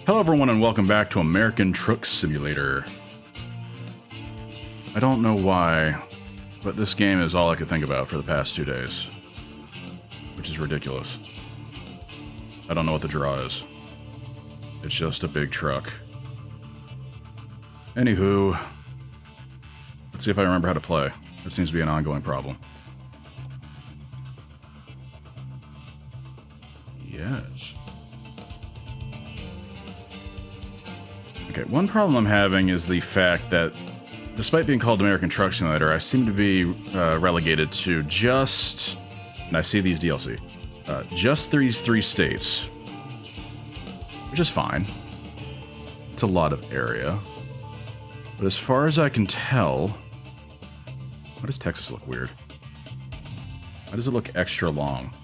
Hello everyone and welcome back to American Truck Simulator. I don't know why, but this game is all I could think about for the past 2 days. Which is ridiculous. I don't know what the draw is. It's just a big truck. Anywho, let's see if I remember how to play. That seems to be an ongoing problem. Yes. Okay, one problem I'm having is the fact that, despite being called American Truck Simulator, I seem to be relegated to just, and I see these DLC, just these 3 states, which is fine. It's a lot of area. But as far as I can tell, why does Texas look weird? Why does it look extra long?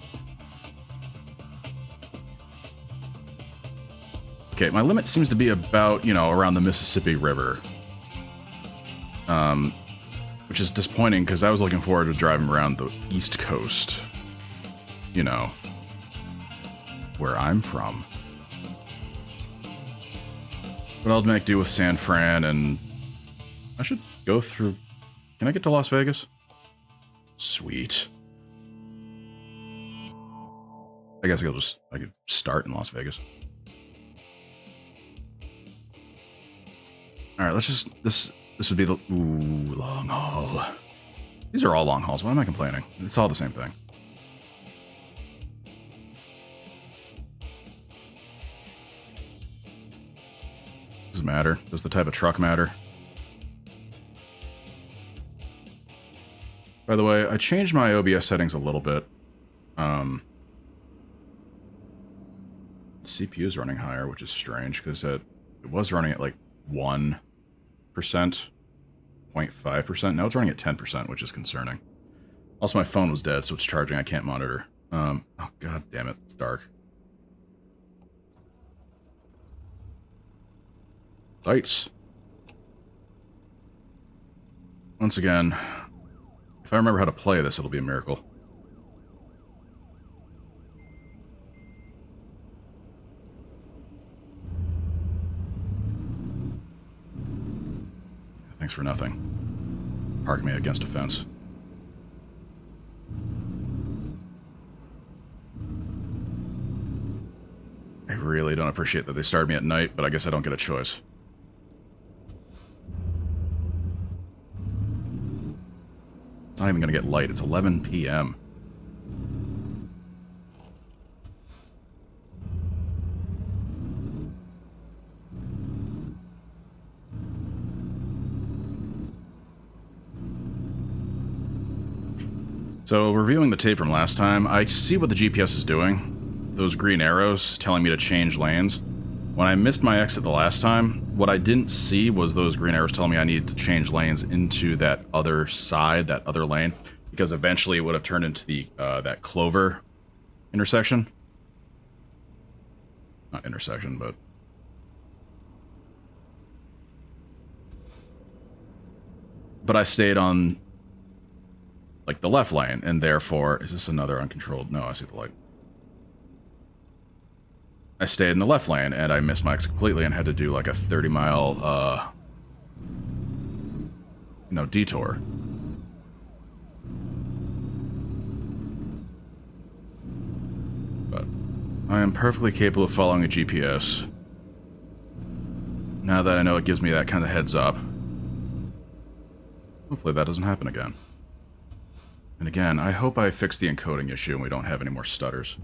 Okay, my limit seems to be about, around the Mississippi River. Which is disappointing because I was looking forward to driving around the East Coast. You know, where I'm from. But I'll make do with San Fran, and I should go through... Can I get to Las Vegas? Sweet. I guess I could start in Las Vegas. Alright, let's just... This would be the... Ooh, long haul. These are all long hauls. Why am I complaining? It's all the same thing. Does it matter? Does the type of truck matter? By the way, I changed my OBS settings a little bit. CPU is running higher, which is strange, because it was running at like 1%, 0.5%. Now it's running at 10%, which is concerning. Also, my phone was dead, so it's charging. I can't monitor. Oh, god damn it. It's dark. Lights. Once again, if I remember how to play this, it'll be a miracle. Thanks for nothing. Park me against a fence. I really don't appreciate that they started me at night, but I guess I don't get a choice. It's not even gonna get light. It's 11 p.m. So, reviewing the tape from last time, I see what the GPS is doing. Those green arrows telling me to change lanes. When I missed my exit the last time, what I didn't see was those green arrows telling me I needed to change lanes into that other side, that other lane, because eventually it would have turned into the that Clover intersection. Not intersection, but... But I stayed on, like, the left lane, and therefore... Is this another uncontrolled? No, I see the light. I stayed in the left lane, and I missed my exit completely and had to do, like, a 30-mile, detour. But I am perfectly capable of following a GPS. Now that I know it gives me that kind of heads up. Hopefully that doesn't happen again. And again, I hope I fix the encoding issue and we don't have any more stutters.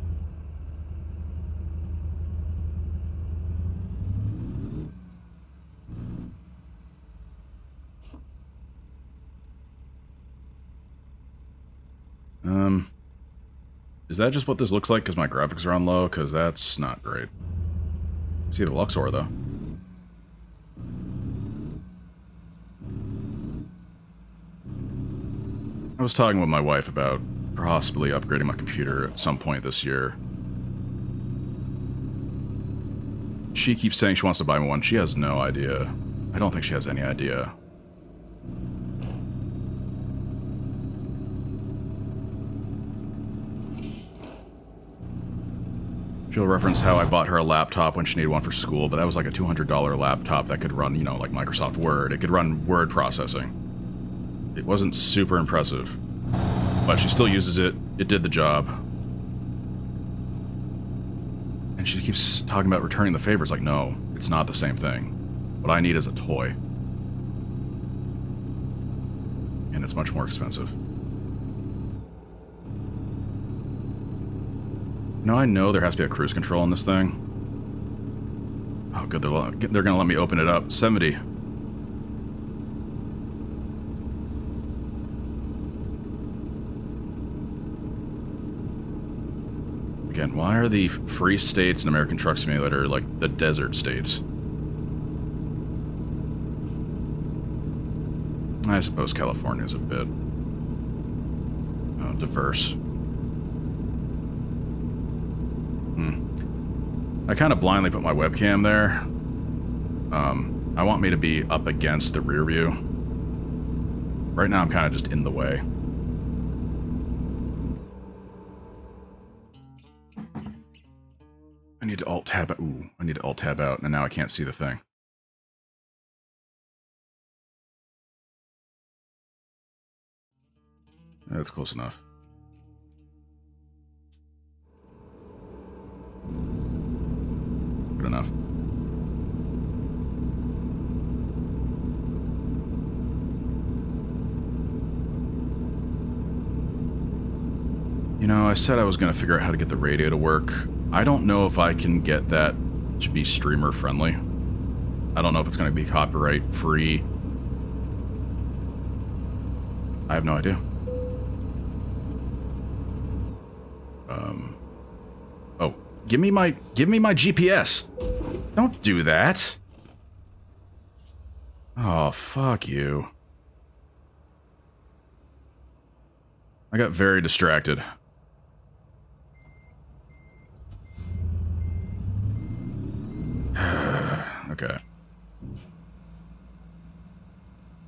Is that just what this looks like because my graphics are on low? Because that's not great. See the Luxor, though. I was talking with my wife about possibly upgrading my computer at some point this year. She keeps saying she wants to buy me one. She has no idea. I don't think she has any idea. She'll reference how I bought her a laptop when she needed one for school, but that was like a $200 laptop that could run, you know, like Microsoft Word. It could run word processing. It wasn't super impressive, but she still uses it. It did the job. And she keeps talking about returning the favor. It's like, no, it's not the same thing. What I need is a toy. And it's much more expensive. Now I know there has to be a cruise control on this thing. Oh, good. They're going to let me open it up. 70. Again, why are the free states in American Truck Simulator like the desert states? I suppose California is a bit diverse. I kind of blindly put my webcam there. I want me to be up against the rear view. Right now I'm kind of just in the way. I need to alt-tab out. Ooh, I need to alt-tab out, and now I can't see the thing. That's close enough. Good enough. You know, I said I was going to figure out how to get the radio to work. I don't know if I can get that to be streamer friendly. I don't know if it's going to be copyright free. I have no idea. Oh, give me my GPS. Don't do that. Oh, fuck you. I got very distracted. Okay.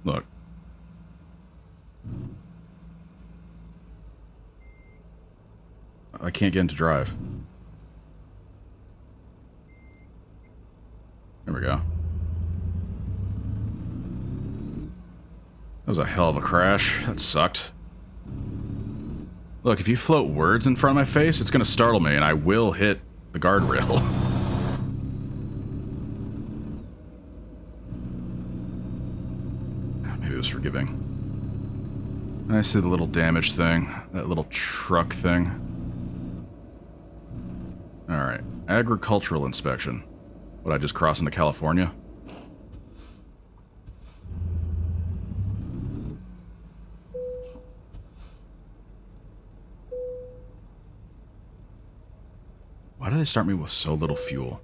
Look. I can't get into drive. There we go. That was a hell of a crash. That sucked. Look, if you float words in front of my face, it's gonna startle me, and I will hit the guardrail. Maybe it was forgiving. And I see the little damage thing. That little truck thing. Alright. Agricultural inspection. Would I just cross into California? Why did they start me with so little fuel?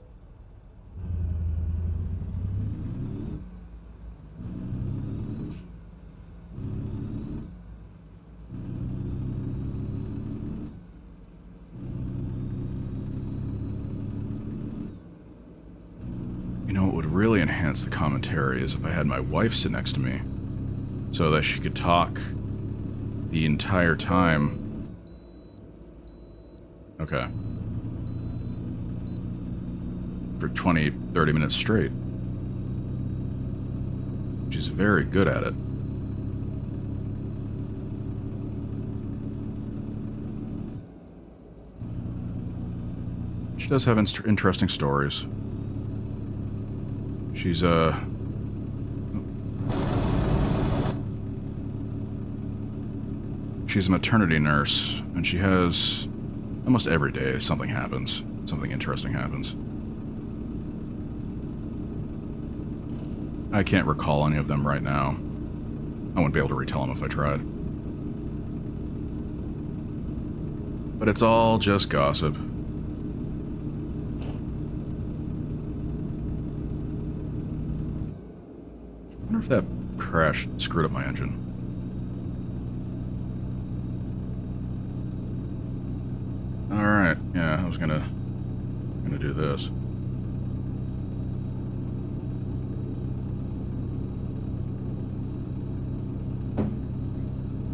You know, it would really enhance the commentary is if I had my wife sit next to me so that she could talk the entire time. Okay. For 20, 30 minutes straight. She's very good at it. She does have interesting stories. She's she's a maternity nurse, and she has almost every day something happens. Something interesting happens. I can't recall any of them right now. I wouldn't be able to retell them if I tried. But it's all just gossip. I wonder if that crash screwed up my engine. Alright, yeah, I was gonna do this.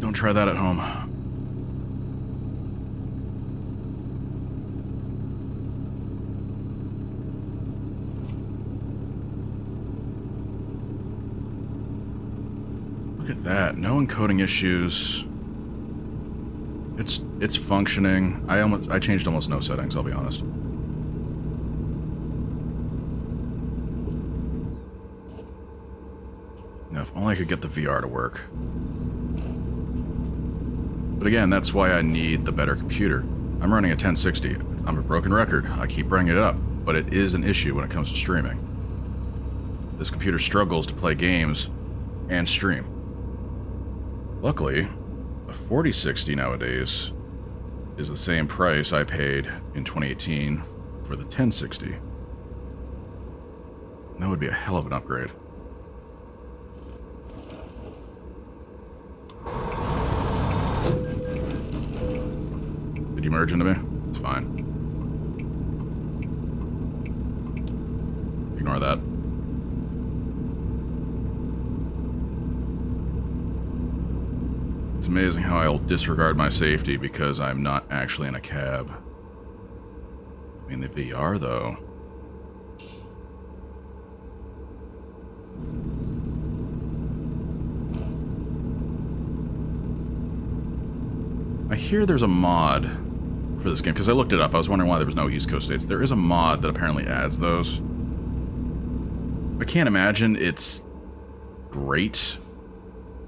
Don't try that at home. Look at that. No encoding issues. It's functioning. I changed almost no settings, I'll be honest. Now, if only I could get the VR to work. But again, that's why I need the better computer. I'm running a 1060. I'm a broken record. I keep bringing it up, but it is an issue when it comes to streaming. This computer struggles to play games and stream. Luckily, a 4060 nowadays is the same price I paid in 2018 for the 1060. That would be a hell of an upgrade. Did you merge into me? It's fine. Ignore that. It's amazing how I'll disregard my safety because I'm not actually in a cab. I mean, the VR, though. I hear there's a mod for this game, because I looked it up. I was wondering why there was no East Coast states. There is a mod that apparently adds those. I can't imagine it's great.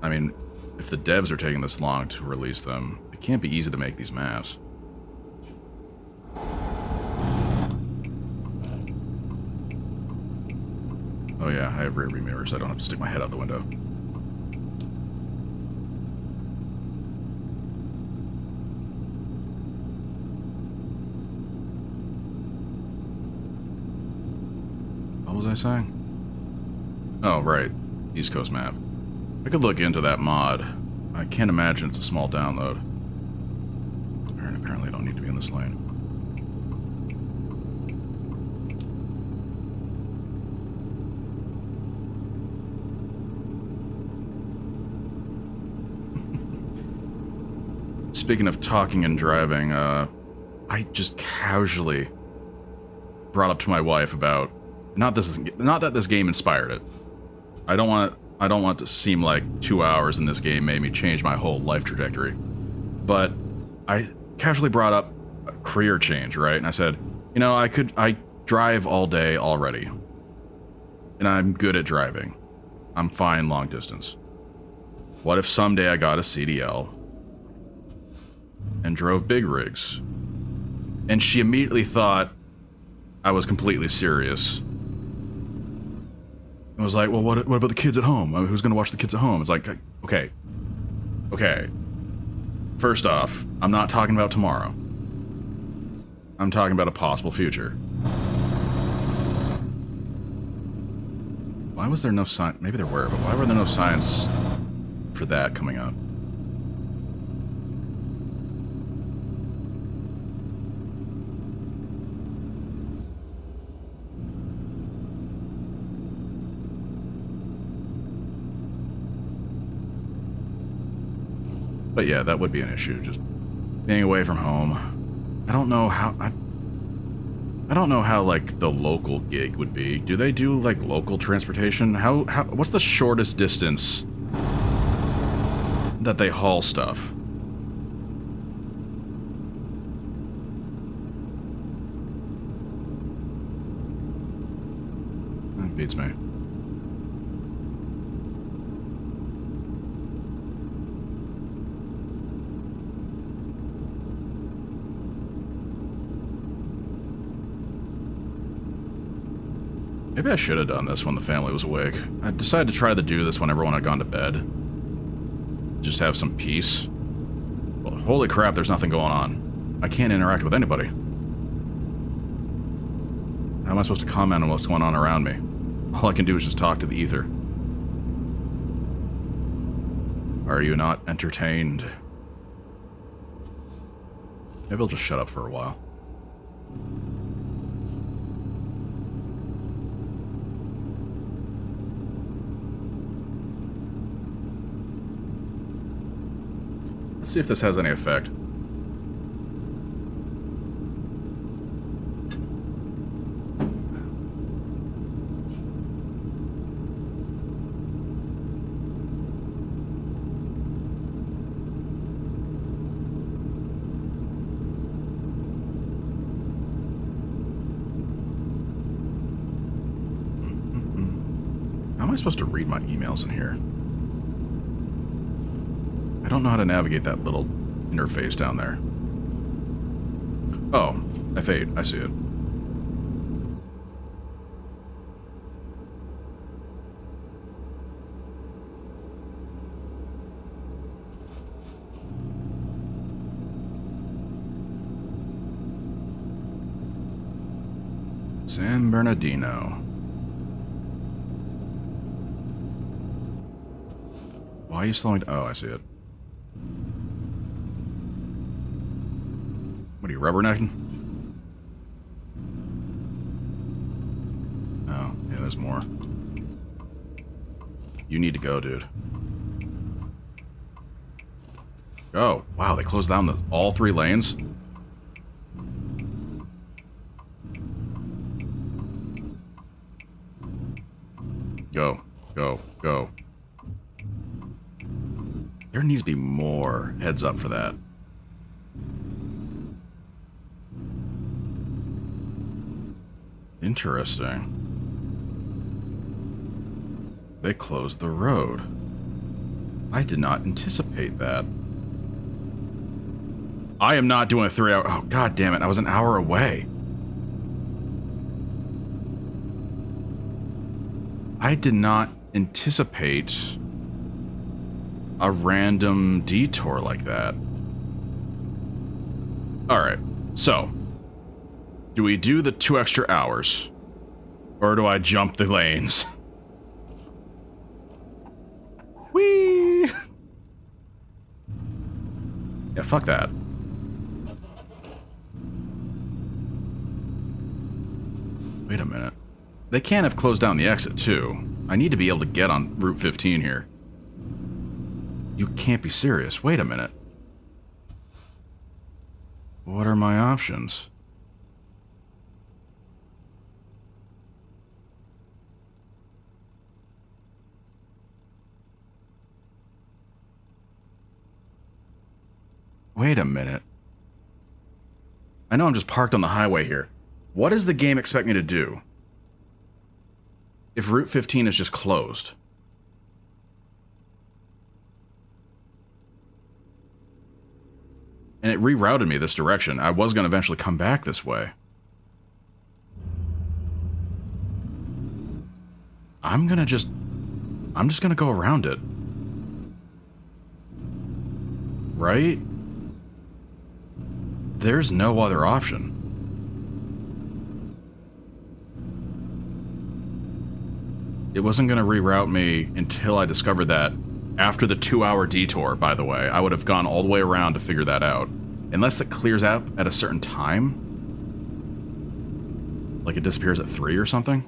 I mean, if the devs are taking this long to release them, it can't be easy to make these maps. Oh yeah, I have rear view mirrors. I don't have to stick my head out the window. What was I saying? Oh, right. East Coast map. I could look into that mod. I can't imagine it's a small download. And apparently I don't need to be in this lane. Speaking of talking and driving, I just casually brought up to my wife about not that this game inspired it. I don't want it to seem like 2 hours in this game made me change my whole life trajectory. But I casually brought up a career change, right? And I said, you know, I drive all day already. And I'm good at driving. I'm fine long distance. What if someday I got a CDL and drove big rigs? And she immediately thought I was completely serious. I was like, well, what about the kids at home? I mean, who's going to watch the kids at home? It's like, okay. First off, I'm not talking about tomorrow. I'm talking about a possible future. Why was there no sign? Maybe there were, but why were there no signs for that coming up? But yeah, that would be an issue, just being away from home. I don't know how like the local gig would be. Do they do like local transportation? How what's the shortest distance that they haul stuff? That beats me. Maybe I should have done this when the family was awake. I decided to try to do this when everyone had gone to bed. Just have some peace. Well, holy crap, there's nothing going on. I can't interact with anybody. How am I supposed to comment on what's going on around me? All I can do is just talk to the ether. Are you not entertained? Maybe I'll just shut up for a while. Let's see if this has any effect. I supposed to read my emails in here? I don't know how to navigate that little interface down there. Oh, F8. I see it. San Bernardino. Why are you slowing down? Oh, I see it. What are you, rubbernecking? Oh, yeah, there's more. You need to go, dude. Oh, wow, they closed down all 3 lanes? Go, go, go. There needs to be more heads up for that. Interesting. They closed the road. I did not anticipate that. I am not doing a 3 hour... Oh, god damn it. I was an hour away. I did not anticipate a random detour like that. Alright, so... do we do the 2 extra hours? Or do I jump the lanes? Whee! Yeah, fuck that. Wait a minute. They can't have closed down the exit, too. I need to be able to get on Route 15 here. You can't be serious. Wait a minute. What are my options? Wait a minute. I know I'm just parked on the highway here. What does the game expect me to do if Route 15 is just closed? And it rerouted me this direction. I was going to eventually come back this way. I'm just going to go around it. Right? There's no other option. It wasn't going to reroute me until I discovered that after the 2-hour detour, by the way. I would have gone all the way around to figure that out. Unless it clears out at a certain time. Like it disappears at 3 or something.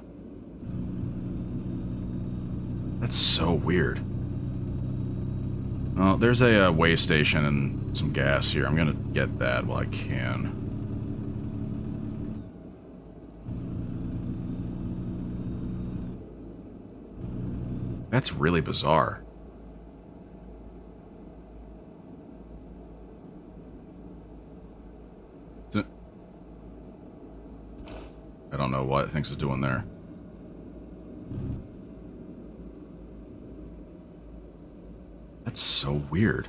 That's so weird. Well, there's a way station and some gas here. I'm going to get that while I can. That's really bizarre. I don't know what it thinks it's doing there. That's so weird.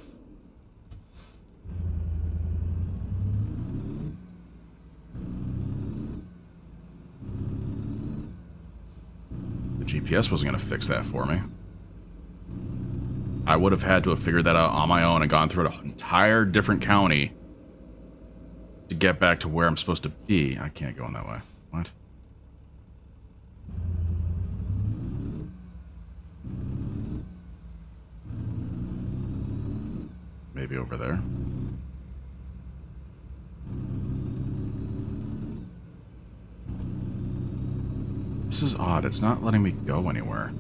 The GPS wasn't going to fix that for me. I would have had to have figured that out on my own and gone through an entire different county to get back to where I'm supposed to be. I can't go in that way. What? Maybe over there. This is odd. It's not letting me go anywhere.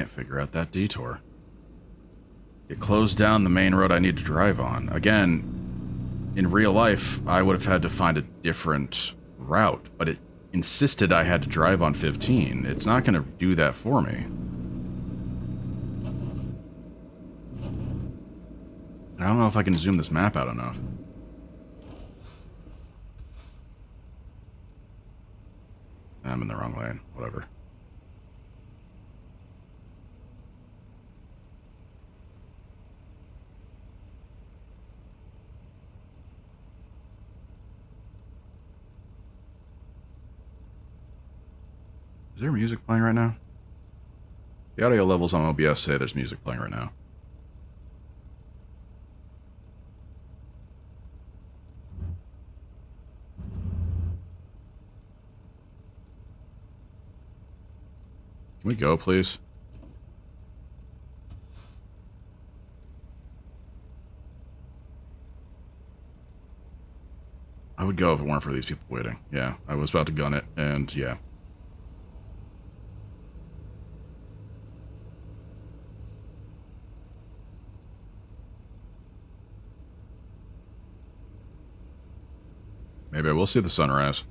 can't figure out that detour. It closed down the main road I need to drive on. Again, in real life, I would have had to find a different route, but it insisted I had to drive on 15. It's not going to do that for me. I don't know if I can zoom this map out enough. I'm in the wrong lane. Whatever. Is there music playing right now? The audio levels on OBS say there's music playing right now. Can we go, please? I would go if it weren't for these people waiting. Yeah, I was about to gun it, and yeah. Maybe I will see the sunrise.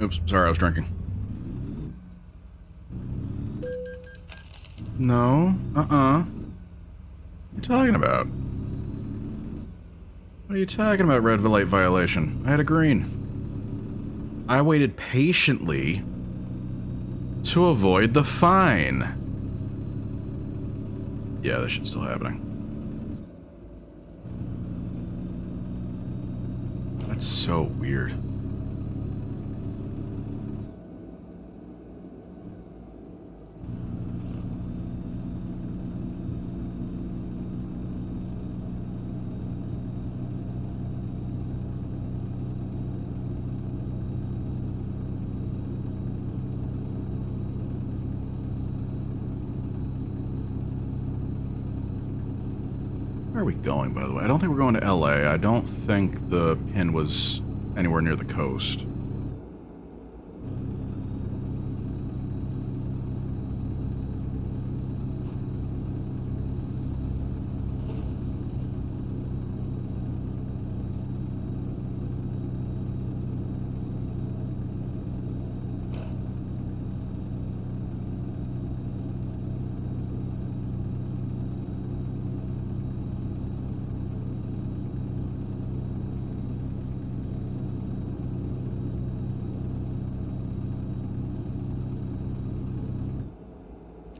Oops, sorry, I was drinking. No, What are you talking about? What are you talking about, red light violation? I had a green. I waited patiently to avoid the fine. Yeah, this shit's still happening. That's so weird. Where are we going, by the way? I don't think we're going to LA. I don't think the pin was anywhere near the coast.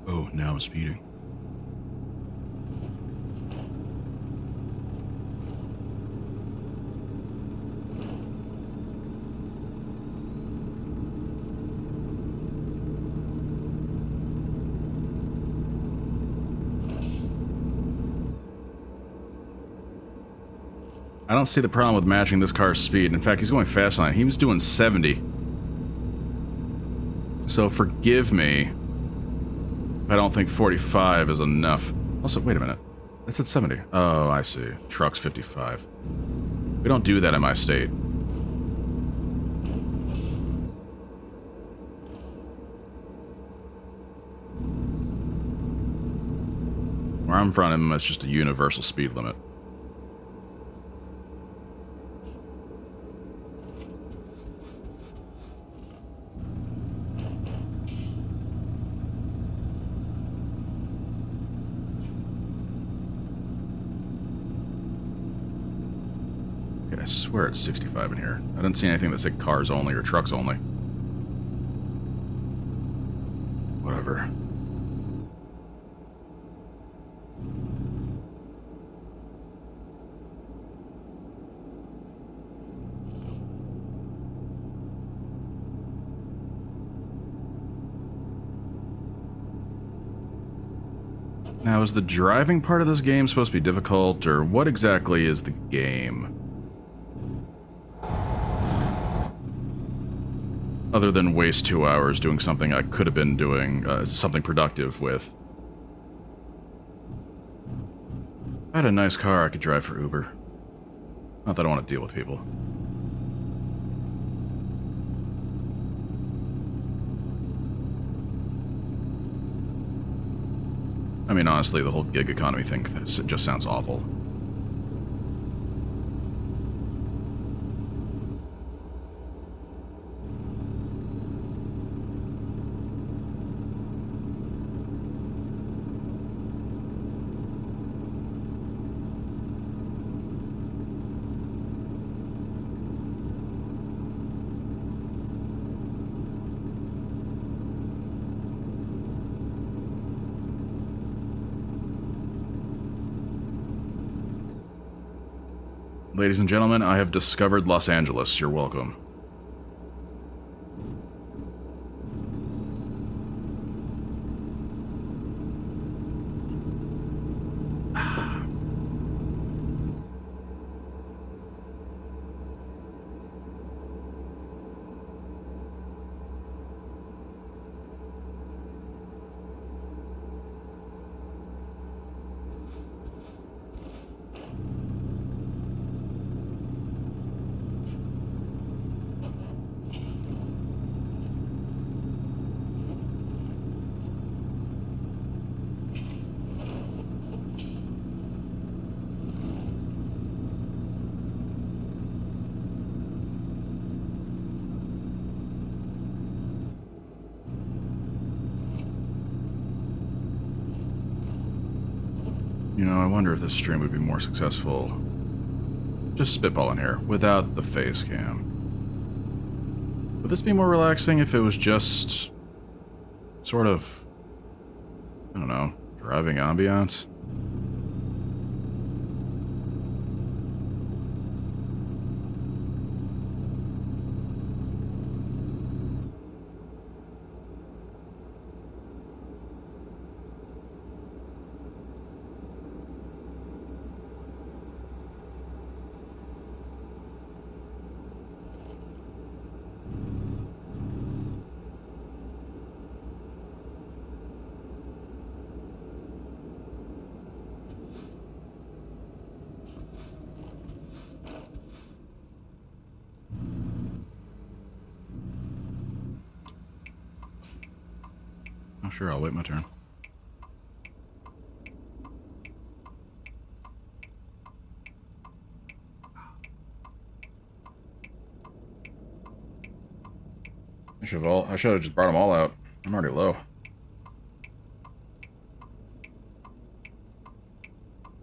Oh, now I'm speeding. I don't see the problem with matching this car's speed. In fact, he's going fast on it. He was doing 70. So forgive me. I don't think 45 is enough. Also, wait a minute. That's at 70. Oh, I see. Truck's 55. We don't do that in my state. Where I'm from, it's just a universal speed limit. I swear it's 65 in here. I didn't see anything that said cars only or trucks only. Whatever. Now, is the driving part of this game supposed to be difficult, or what exactly is the game? Other than waste 2 hours doing something I could have been doing something productive with. I had a nice car I could drive for Uber. Not that I want to deal with people. I mean, honestly, the whole gig economy thing just sounds awful. Ladies and gentlemen, I have discovered Los Angeles. You're welcome. You know, I wonder if this stream would be more successful. Just spitballing here, without the face cam. Would this be more relaxing if it was just sort of, I don't know, driving ambiance? Oh, sure, I'll wait my turn. I should have just brought them all out. I'm already low.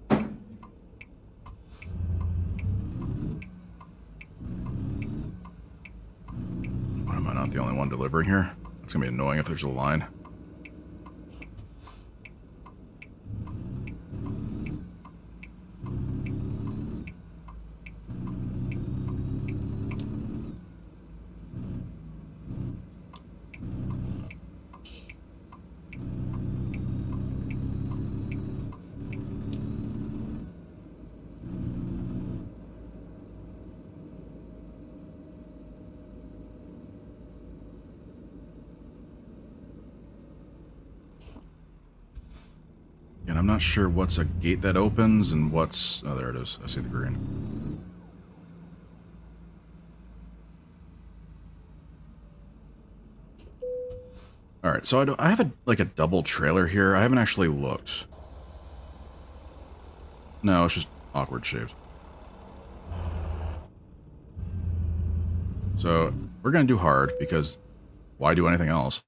Why am I not the only one delivering here? It's gonna be annoying if there's a line. And I'm not sure what's a gate that opens and what's... Oh, there it is. I see the green. Alright, so I have a double trailer here. I haven't actually looked. No, it's just awkward shaped. So, we're gonna do hard, because why do anything else?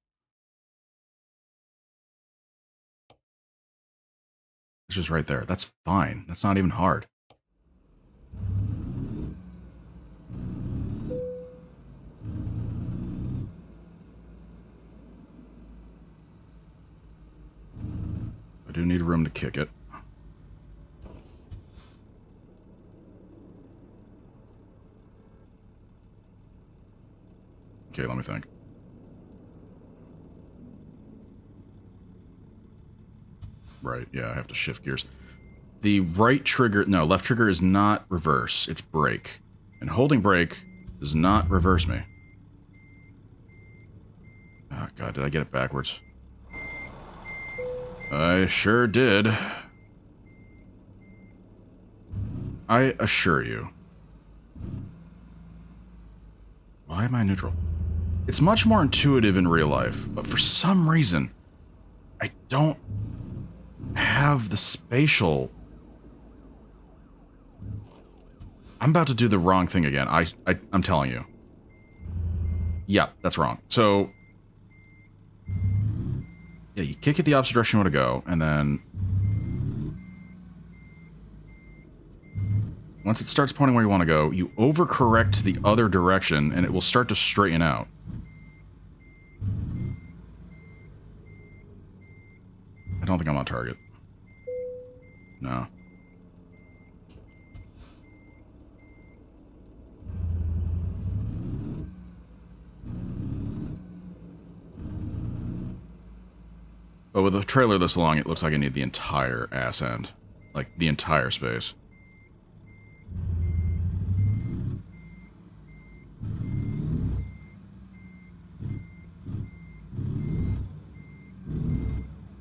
It's just right there. That's fine. That's not even hard. I do need room to kick it. Okay, let me think. Right, yeah, I have to shift gears. The right trigger, no, left trigger is not reverse, it's brake. And holding brake does not reverse me. Oh god, did I get it backwards? I sure did. I assure you. Why am I neutral? It's much more intuitive in real life, but for some reason, I don't have the spatial. I'm about to do the wrong thing again. I'm telling you. Yeah, that's wrong. So, yeah, you kick it the opposite direction you want to go, and then once it starts pointing where you want to go, you overcorrect the other direction, and it will start to straighten out. I don't think I'm on target. No. But with a trailer this long, it looks like I need the entire ass end. Like, the entire space.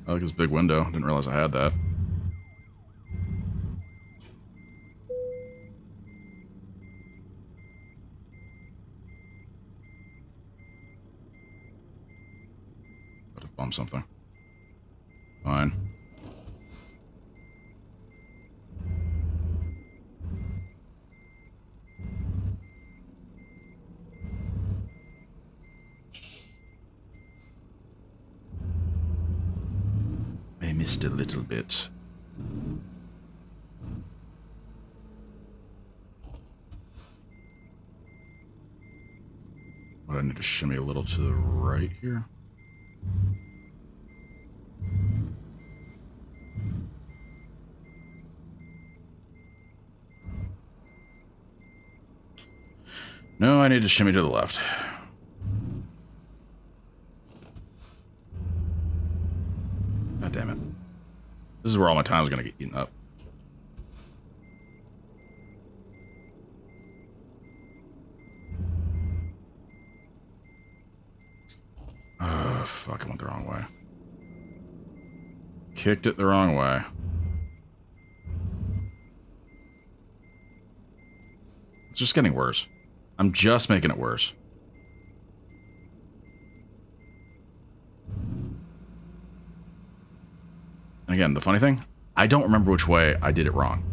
I like this big window. Didn't realize I had that. Got to bump something. Fine. I missed a little bit. But I need to shimmy a little to the right here. No, I need to shimmy to the left. God damn it. This is where all my time is going to get eaten up. Fuck, I went the wrong way. Kicked it the wrong way. It's just getting worse. I'm just making it worse. And again, the funny thing, I don't remember which way I did it wrong.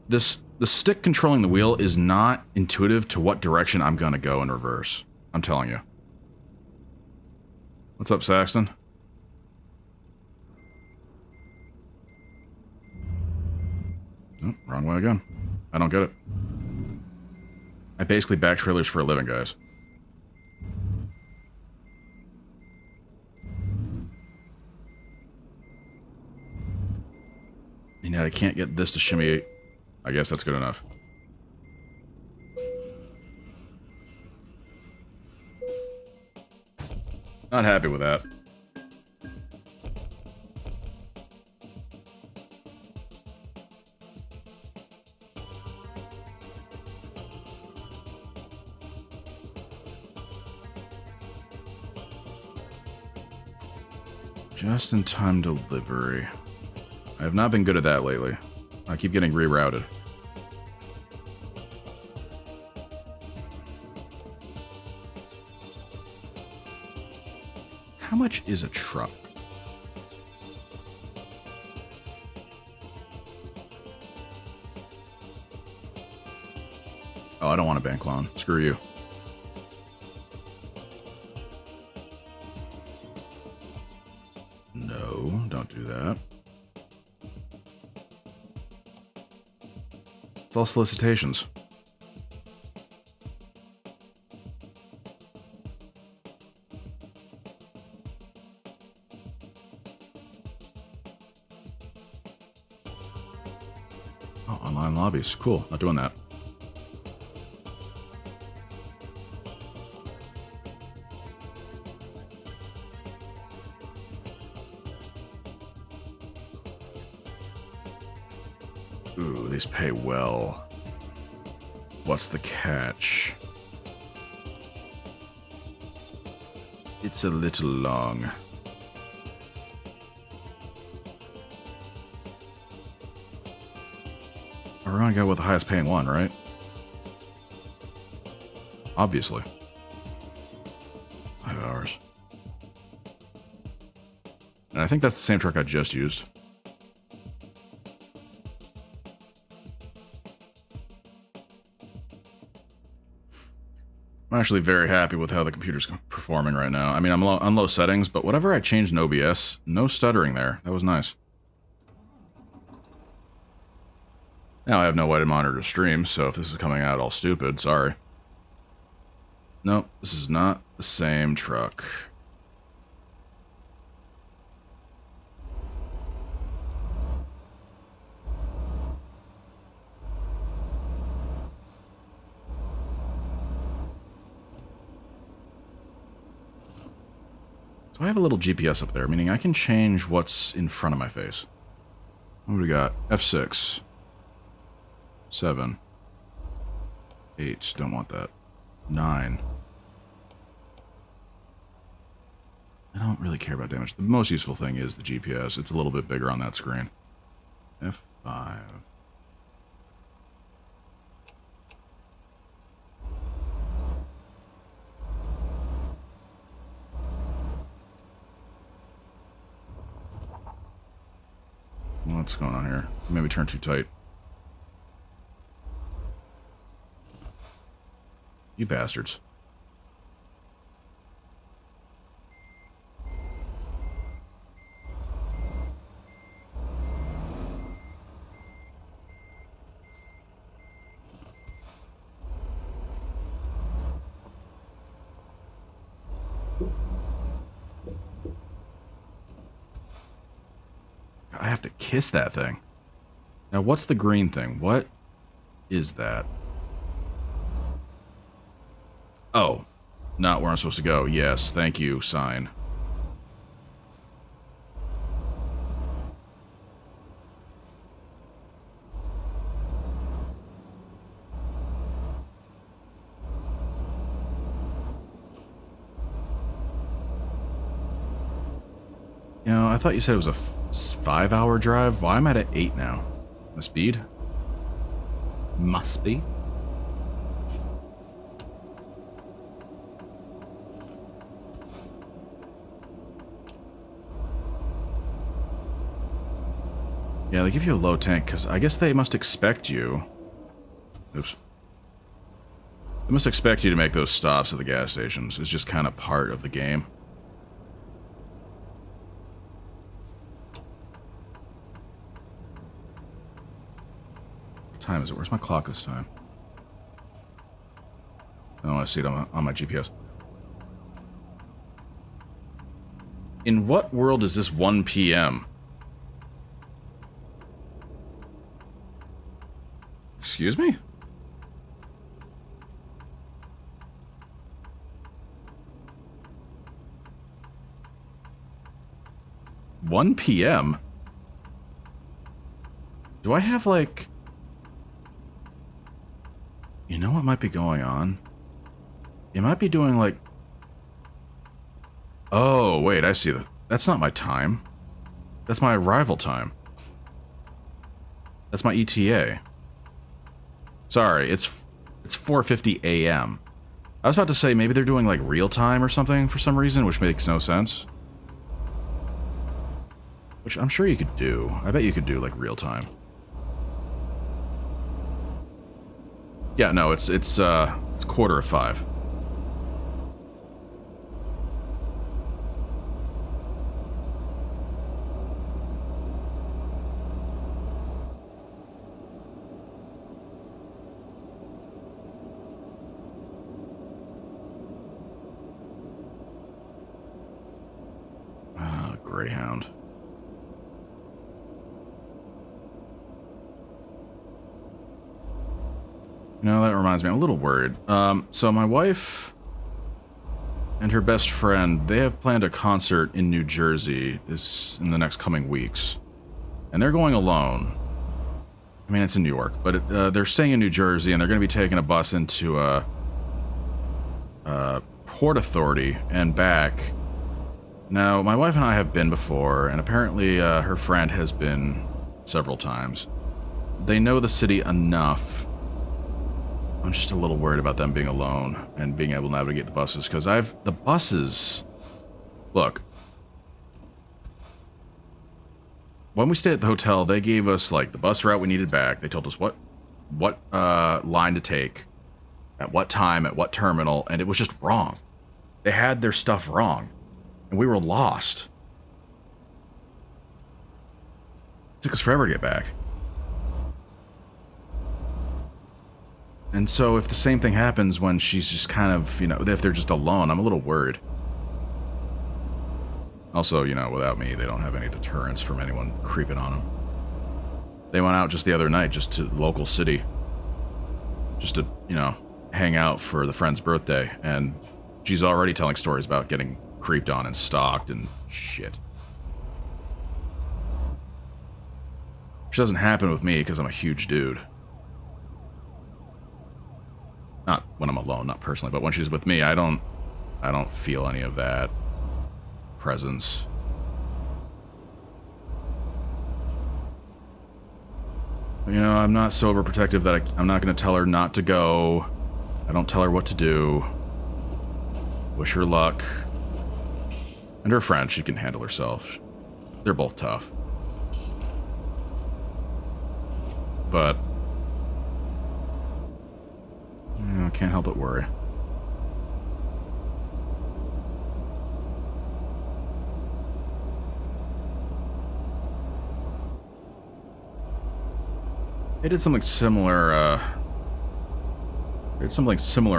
The stick controlling the wheel is not intuitive to what direction I'm gonna go in reverse. I'm telling you. What's up, Saxton? Oh, wrong way again. I don't get it. I basically back trailers for a living, guys. And yet I can't get this to shimmy. I guess that's good enough. Not happy with that. Just-in-time delivery. I have not been good at that lately. I keep getting rerouted. How much is a truck? Oh, I don't want a bank loan. Screw you. No, don't do that. It's all solicitations. Oh, online lobbies. Cool. Not doing that. Ooh, these pay well. What's the catch? It's a little long. We're gonna go with the highest paying one, right? Obviously. 5 hours. And I think that's the same truck I just used. I'm actually very happy with how the computer's performing right now. I mean, I'm on low settings, but whatever I changed in OBS, no stuttering there. That was nice. Now I have no way to monitor stream, so if this is coming out all stupid, sorry. Nope, this is not the same truck. So I have a little GPS up there, meaning I can change what's in front of my face. What do we got? F6. 7. 8. Don't want that. 9. I don't really care about damage. The most useful thing is the GPS. It's a little bit bigger on that screen. F5. What's going on here? Maybe turn too tight. You bastards. I have to kiss that thing. Now, what's the green thing? What is that? Oh, not where I'm supposed to go. Yes, thank you, sign. You know, I thought you said it was a 5-hour drive. Why am I at 8 now? The speed? Must be. Yeah, they give you a low tank, because I guess they must expect you... Oops. They must expect you to make those stops at the gas stations. It's just kind of part of the game. What time is it? Where's my clock this time? Oh, I see it on my GPS. In what world is this 1 p.m.? Excuse me? $1 p.m.? Do I have, like... You know what might be going on? It might be doing, like... Oh, wait, I see that. That's not my time. That's my arrival time. That's my ETA. Sorry, it's 4:50 a.m. I was about to say maybe they're doing like real time or something for some reason, which makes no sense. Which I'm sure you could do. I bet you could do like real time. Yeah, no, it's 4:45. Greyhound. You know, that reminds me, I'm a little worried. So my wife and her best friend, they have planned a concert in New Jersey in the next coming weeks. And they're going alone. I mean, it's in New York, but they're staying in New Jersey, and they're going to be taking a bus into Port Authority and back. Now, my wife and I have been before, and apparently her friend has been several times. they know the city enough. I'm just a little worried about them being alone and being able to navigate the buses, because the buses... Look. When we stayed at the hotel, they gave us, like, the bus route we needed back. They told us what line to take, at what time, at what terminal, and it was just wrong. They had their stuff wrong, and we were lost. It took us forever to get back. And so if the same thing happens when she's just kind of, you know, if they're just alone, I'm a little worried. Also, you know, without me, they don't have any deterrence from anyone creeping on them. They went out just the other night, just to the local city. Just to, you know, hang out for the friend's birthday, and she's already telling stories about getting creeped on and stalked and shit. Which doesn't happen with me because I'm a huge dude. Not when I'm alone, not personally, but when she's with me, I don't feel any of that presence. You know, I'm not so overprotective that I'm not going to tell her not to go. I don't tell her what to do. Wish her luck. And her friend, she can handle herself. They're both tough. But you know, I can't help but worry. They did something similar,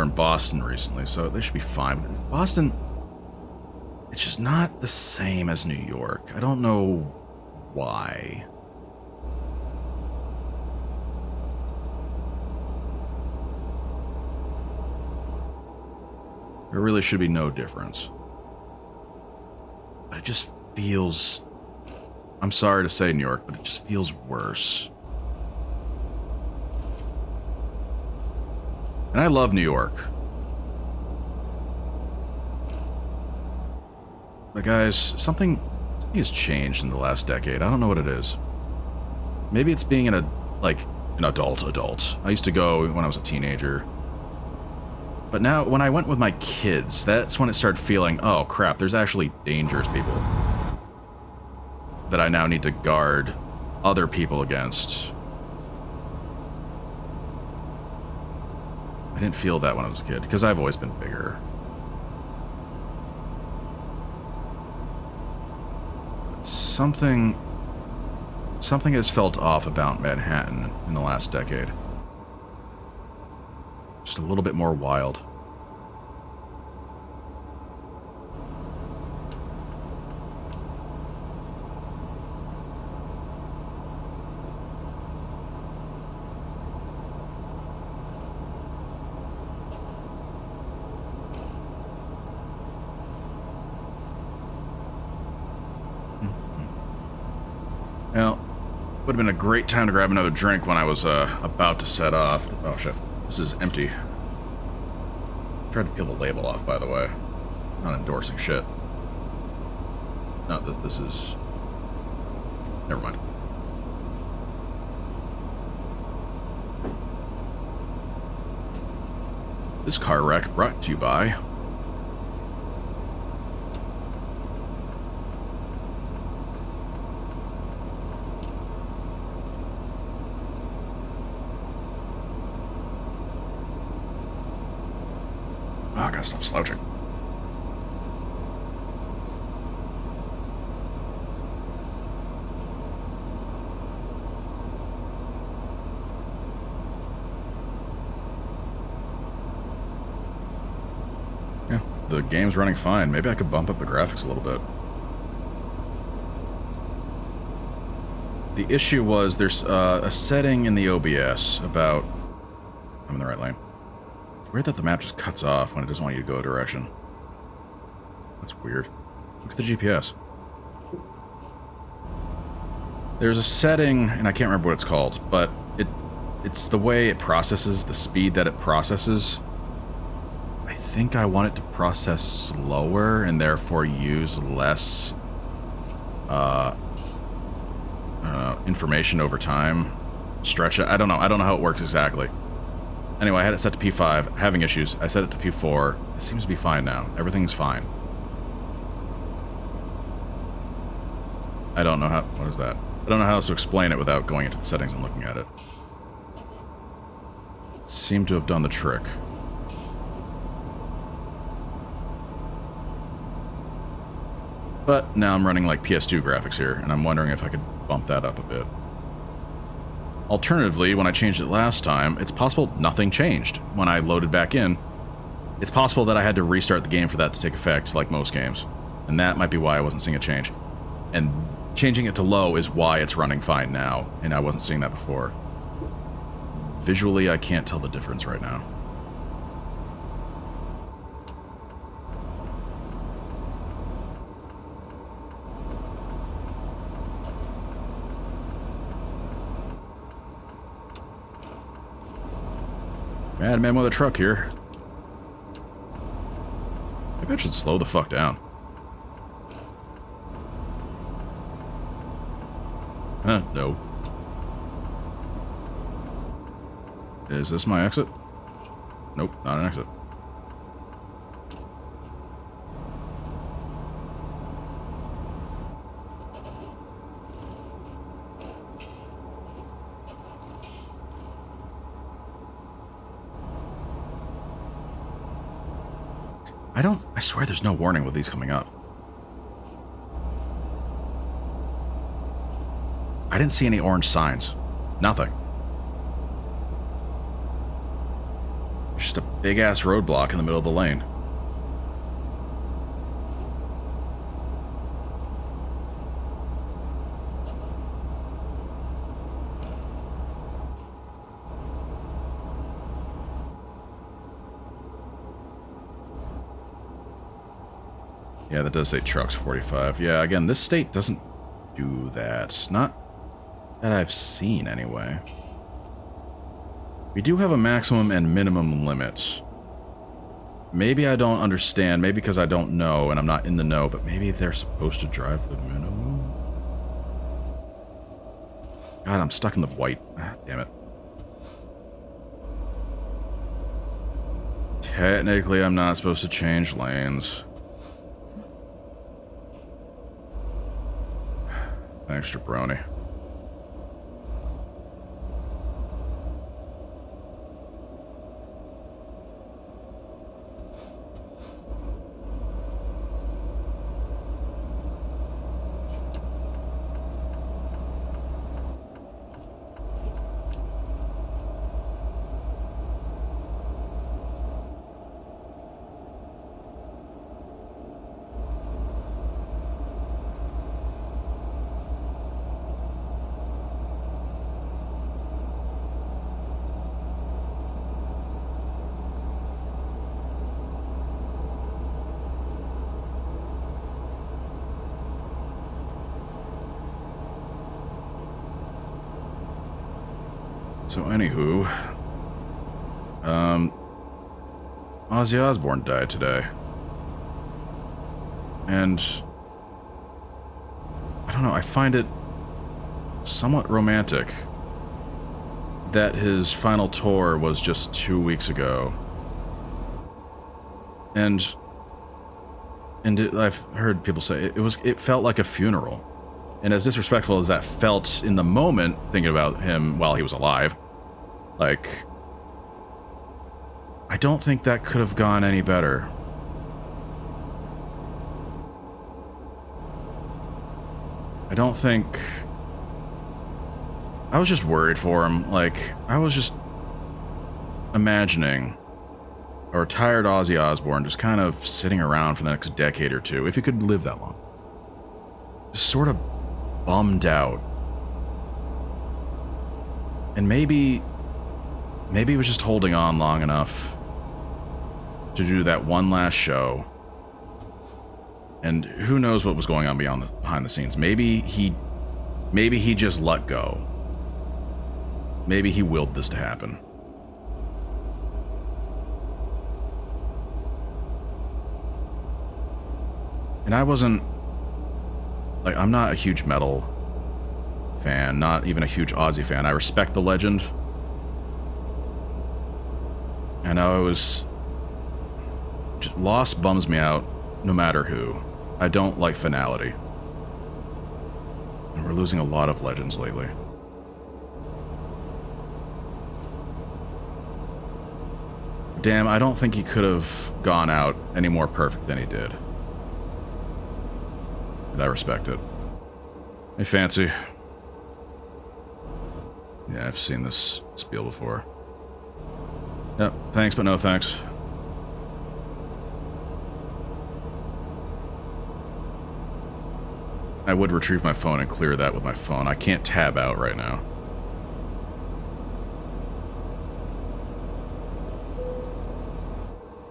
in Boston recently, so they should be fine. But Boston, it's just not the same as New York. I don't know why. There really should be no difference. But it just feels... I'm sorry to say New York, but it just feels worse. And I love New York. But guys, something has changed in the last decade. I don't know what it is. Maybe it's being an adult. I used to go when I was a teenager. But now, when I went with my kids, that's when it started feeling, oh crap, there's actually dangerous people that I now need to guard other people against. I didn't feel that when I was a kid, because I've always been bigger. Something has felt off about Manhattan in the last decade. Just a little bit more wild. Well, would have been a great time to grab another drink when I was about to set off. Oh shit, this is empty. Tried to peel the label off, by the way. Not endorsing shit. Not that this is... Never mind. This car wreck brought to you by... Oh, I gotta stop slouching. Yeah, the game's running fine. Maybe I could bump up the graphics a little bit. The issue was there's a setting in the OBS about... I'm in the right lane. It's weird that the map just cuts off when it doesn't want you to go a direction. That's weird. Look at the GPS. There's a setting, and I can't remember what it's called, but it's the way it processes, the speed that it processes. I think I want it to process slower and therefore use less information over time stretch it. I don't know. I don't know how it works exactly. Anyway, I had it set to P5. Having issues. I set it to P4. It seems to be fine now. Everything's fine. I don't know how... What is that? I don't know how else to explain it without going into the settings and looking at it. It seemed to have done the trick. But now I'm running like PS2 graphics here, and I'm wondering if I could bump that up a bit. Alternatively, when I changed it last time, it's possible nothing changed when I loaded back in. It's possible that I had to restart the game for that to take effect, like most games. And that might be why I wasn't seeing a change. And changing it to low is why it's running fine now, and I wasn't seeing that before. Visually, I can't tell the difference right now. Madman with a truck here. Maybe I should slow the fuck down. No. Is this my exit? Nope, not an exit. I swear there's no warning with these coming up. I didn't see any orange signs. Nothing. Just a big-ass roadblock in the middle of the lane. Yeah, that does say trucks 45. Yeah, again, this state doesn't do that. Not that I've seen, anyway. We do have a maximum and minimum limit. Maybe I don't understand. Maybe because I don't know and I'm not in the know, but maybe they're supposed to drive the minimum? God, I'm stuck in the white. Ah, damn it. Technically, I'm not supposed to change lanes. Thanks, Jabroni. So, anywho, Ozzy Osbourne died today. And I don't know, I find it somewhat romantic that his final tour was just 2 weeks ago. And I've heard people say it felt like a funeral. And as disrespectful as that felt in the moment, thinking about him while he was alive, like, I don't think that could have gone any better. I don't think... I was just worried for him. Like, I was just imagining a retired Ozzy Osbourne just kind of sitting around for the next decade or two, if he could live that long. Just sort of bummed out. And maybe he was just holding on long enough to do that one last show. And who knows what was going on behind the scenes. Maybe he just let go. Maybe he willed this to happen. And I wasn't... like, I'm not a huge metal fan, not even a huge Aussie fan. I respect the legend. And I was... Loss bums me out, no matter who. I don't like finality. And we're losing a lot of legends lately. Damn, I don't think he could have gone out any more perfect than he did. And I respect it. Hey, Fancy. Yeah, I've seen this spiel before. Yep, thanks, but no thanks. I would retrieve my phone and clear that with my phone. I can't tab out right now.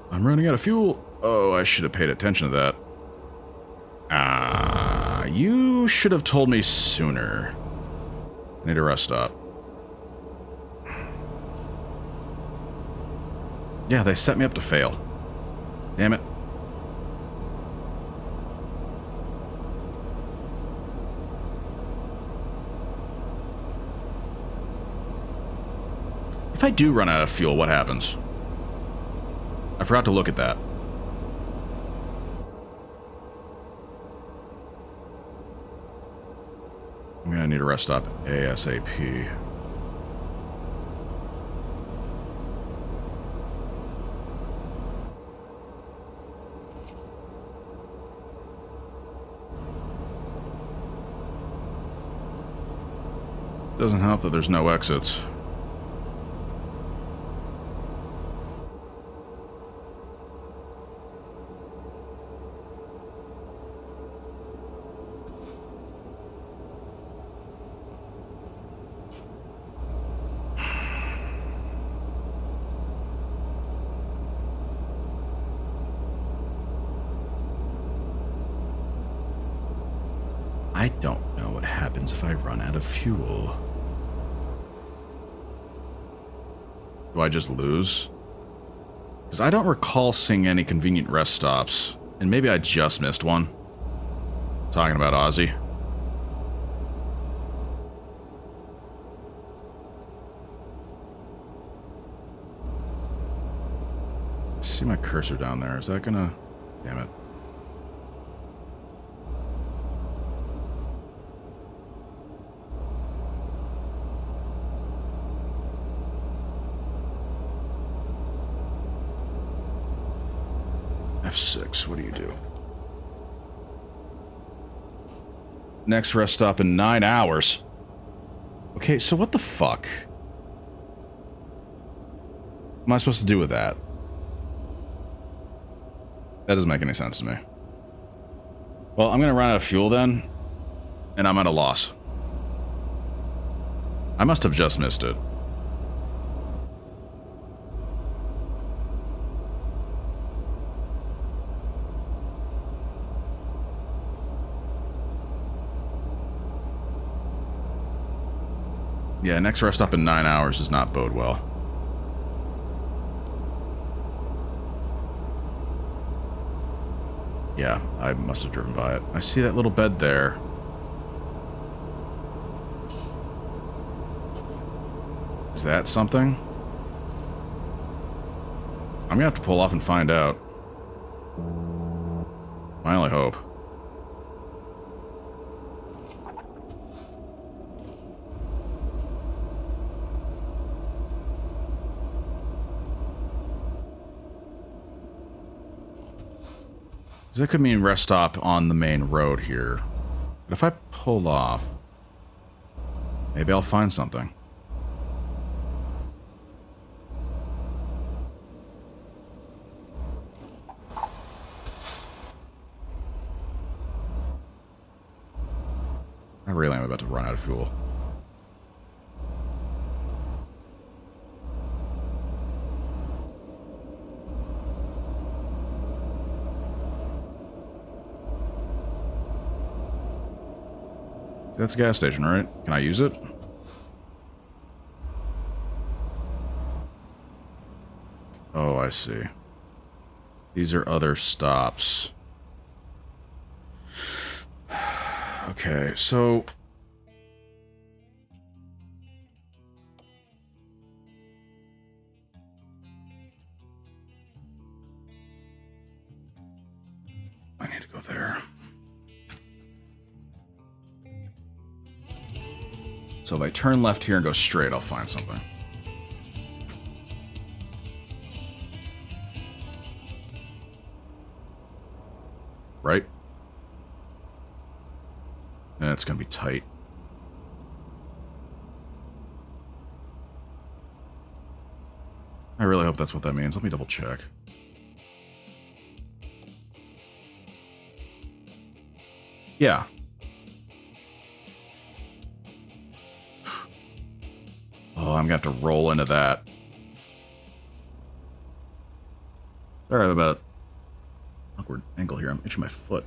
I'm running out of fuel. Oh, I should have paid attention to that. You should have told me sooner. I need a rest stop. Yeah, they set me up to fail. Damn it. If I do run out of fuel, what happens? I forgot to look at that. I'm gonna need a rest stop ASAP. Doesn't help that there's no exits. I don't know what happens if I run out of fuel. Do I just lose? Because I don't recall seeing any convenient rest stops. And maybe I just missed one. Talking about Aussie. I see my cursor down there. Is that gonna... Damn it. F6, what do you do? Next rest stop in 9 hours. Okay, so what the fuck? What am I supposed to do with that? That doesn't make any sense to me. Well, I'm gonna run out of fuel then, and I'm at a loss. I must have just missed it. Yeah, next rest stop in 9 hours does not bode well. Yeah, I must have driven by it. I see that little bed there. Is that something? I'm gonna have to pull off and find out. My only hope. That could mean rest stop on the main road here. But if I pull off, maybe I'll find something. I really am about to run out of fuel. That's a gas station, right? Can I use it? Oh, I see. These are other stops. Okay, so... there. So if I turn left here and go straight, I'll find something. Right? And it's going to be tight. I really hope that's what that means. Let me double check. Yeah. Oh, I'm going to have to roll into that. Sorry about awkward angle here. I'm itching my foot.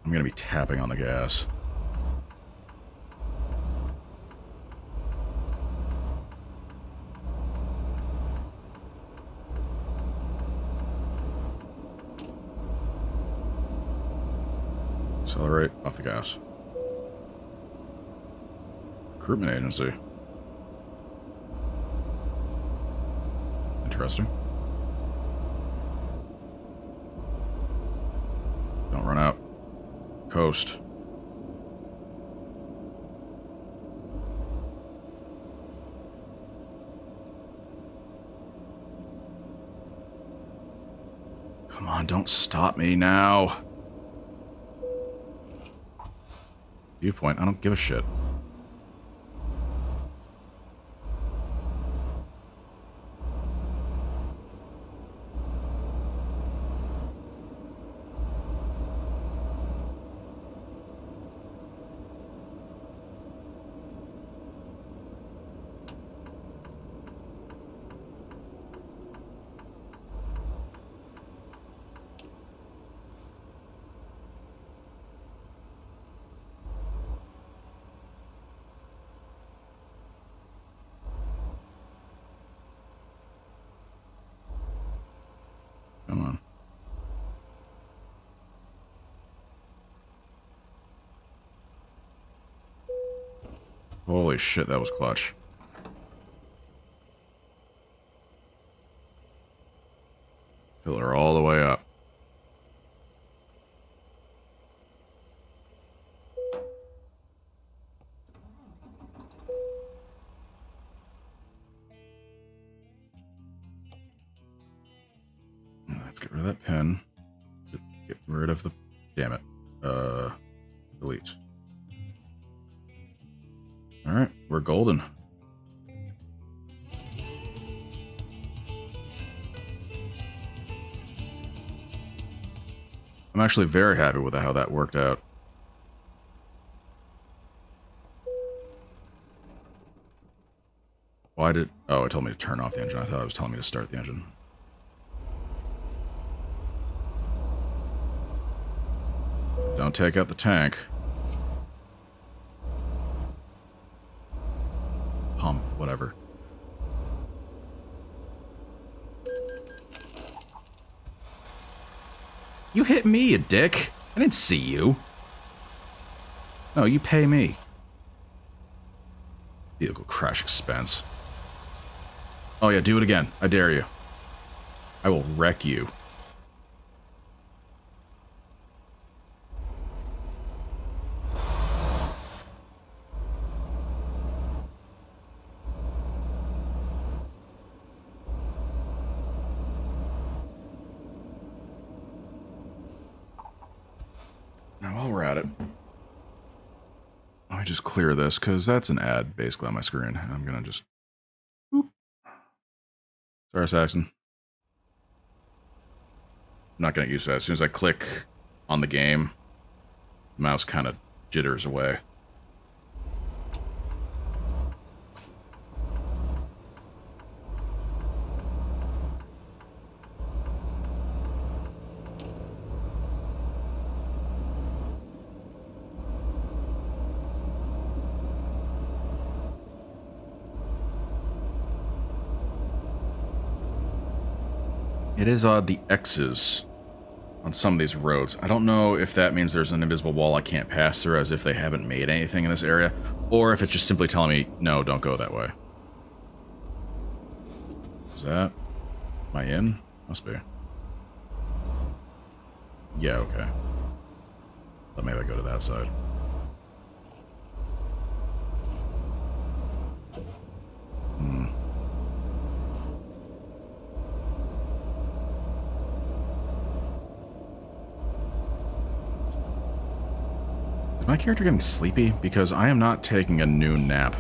I'm going to be tapping on the gas. Accelerate, off the gas. Recruitment agency. Interesting. Don't run out. Coast. Come on, don't stop me now. Viewpoint, I don't give a shit. Come on. Holy shit, that was clutch. Fill her all the way up. Let's get rid of that pin. Get rid of the... Damn it. Delete. Alright, we're golden. I'm actually very happy with how that worked out. Why did... Oh, it told me to turn off the engine. I thought it was telling me to start the engine. Don't take out the tank. Pump, whatever. You hit me, you dick. I didn't see you. No, you pay me. Vehicle crash expense. Oh yeah, do it again. I dare you. I will wreck you. Now, while we're at it, let me just clear this, because that's an ad, basically, on my screen. And I'm going to just... Boop. Sorry, Saxon. I'm not going to get used to that. As soon as I click on the game, the mouse kind of jitters away. It is odd the X's on some of these roads. I don't know if that means there's an invisible wall I can't pass through as if they haven't made anything in this area, or if it's just simply telling me, no, don't go that way. Is that... Am I in? Must be. Yeah, okay. But maybe I go to that side. Is my character getting sleepy? Because I am not taking a noon nap.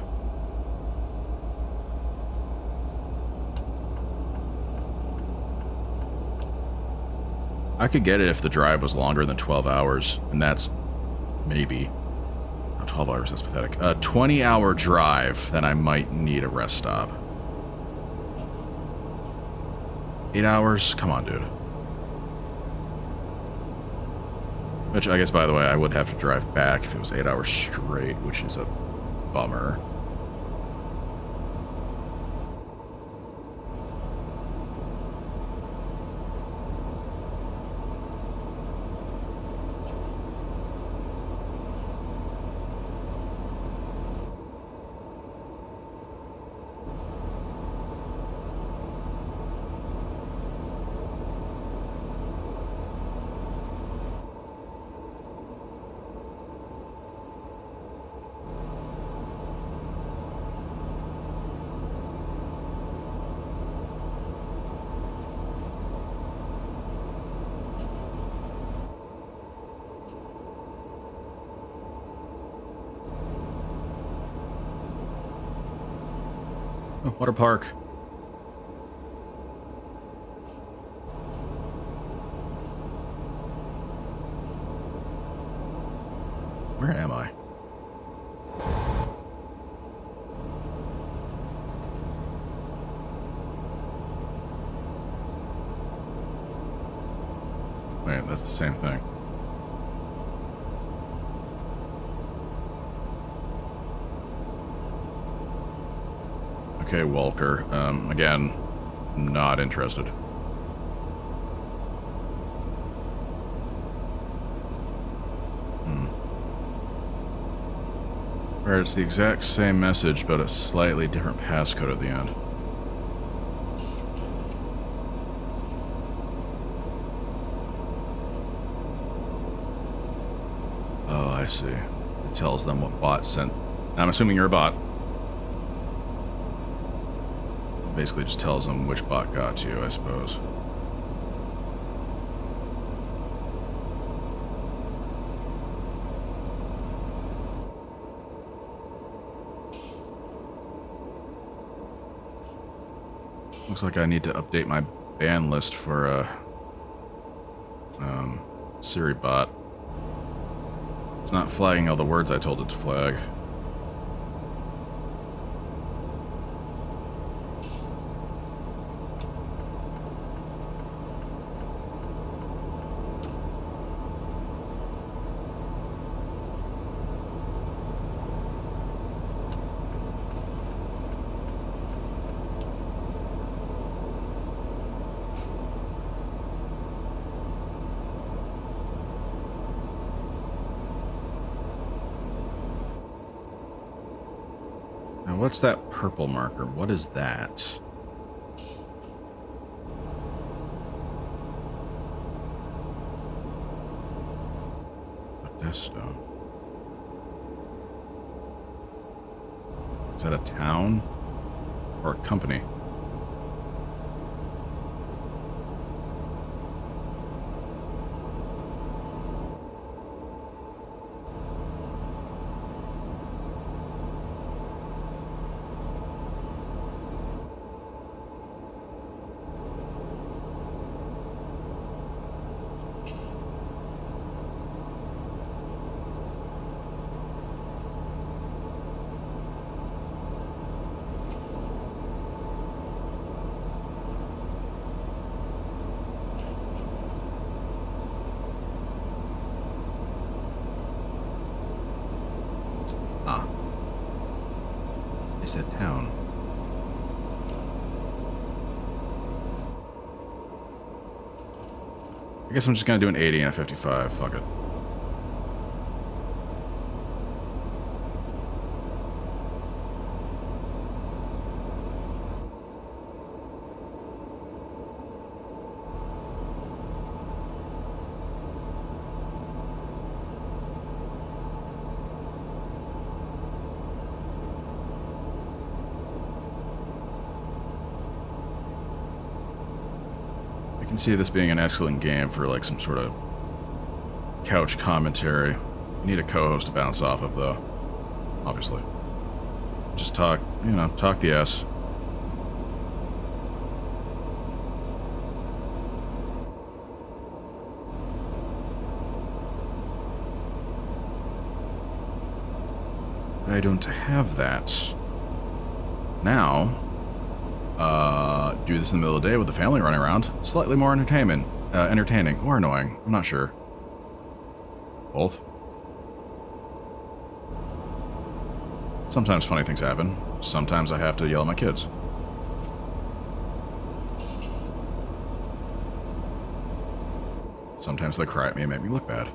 I could get it if the drive was longer than 12 hours, and that's maybe... Oh, 12 hours, that's pathetic. A 20-hour drive, then I might need a rest stop. 8 hours? Come on, dude. Which, I guess, by the way, I would have to drive back if it was 8 hours straight, which is a bummer. Oh, water park. Where am I? Wait, that's the same thing. Okay, Walker. Again, not interested. Alright, it's the exact same message, but a slightly different passcode at the end. Oh, I see. It tells them what bot sent. I'm assuming you're a bot. Basically just tells them which bot got to you, I suppose. Looks like I need to update my ban list for Siri bot. It's not flagging all the words I told it to flag. What's that purple marker? What is that? Modesto. Is that a town? Or a company? Said town. I guess I'm just gonna do an 80 and a 55. Fuck it. I can see this being an excellent game for like some sort of couch commentary. You need a co-host to bounce off of, though. Obviously. Just talk, you know, talk the ass. I don't have that. Now, do this in the middle of the day with the family running around. Slightly more entertaining or annoying. I'm not sure. Both. Sometimes funny things happen. Sometimes I have to yell at my kids. Sometimes they cry at me and make me look bad.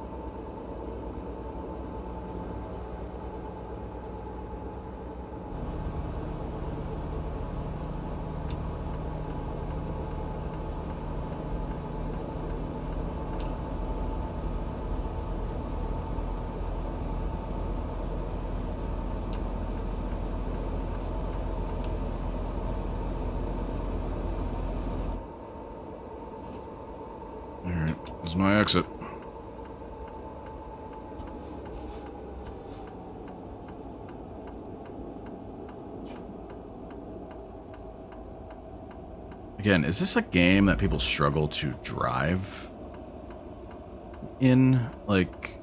Alright, this is my exit. Again, is this a game that people struggle to drive in? Like,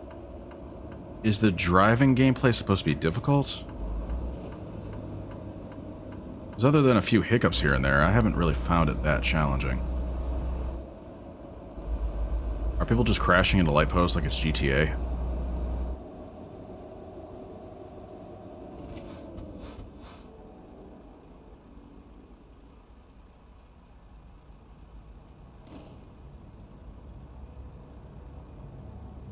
is the driving gameplay supposed to be difficult? Because other than a few hiccups here and there, I haven't really found it that challenging. Are people just crashing into light posts like it's GTA?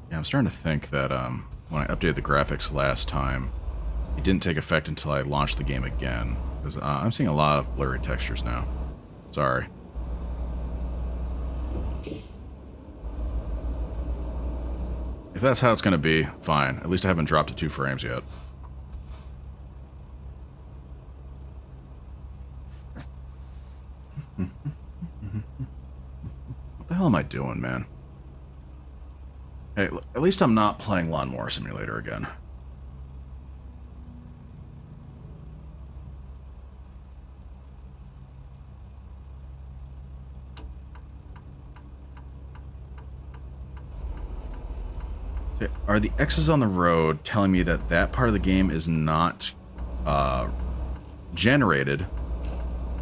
Yeah, I'm starting to think that when I updated the graphics last time, it didn't take effect until I launched the game again. Because I'm seeing a lot of blurry textures now. Sorry. If that's how it's going to be, fine. At least I haven't dropped to 2 frames yet. What the hell am I doing, man? Hey, at least I'm not playing Lawnmower Simulator again. Are the X's on the road telling me that that part of the game is not generated?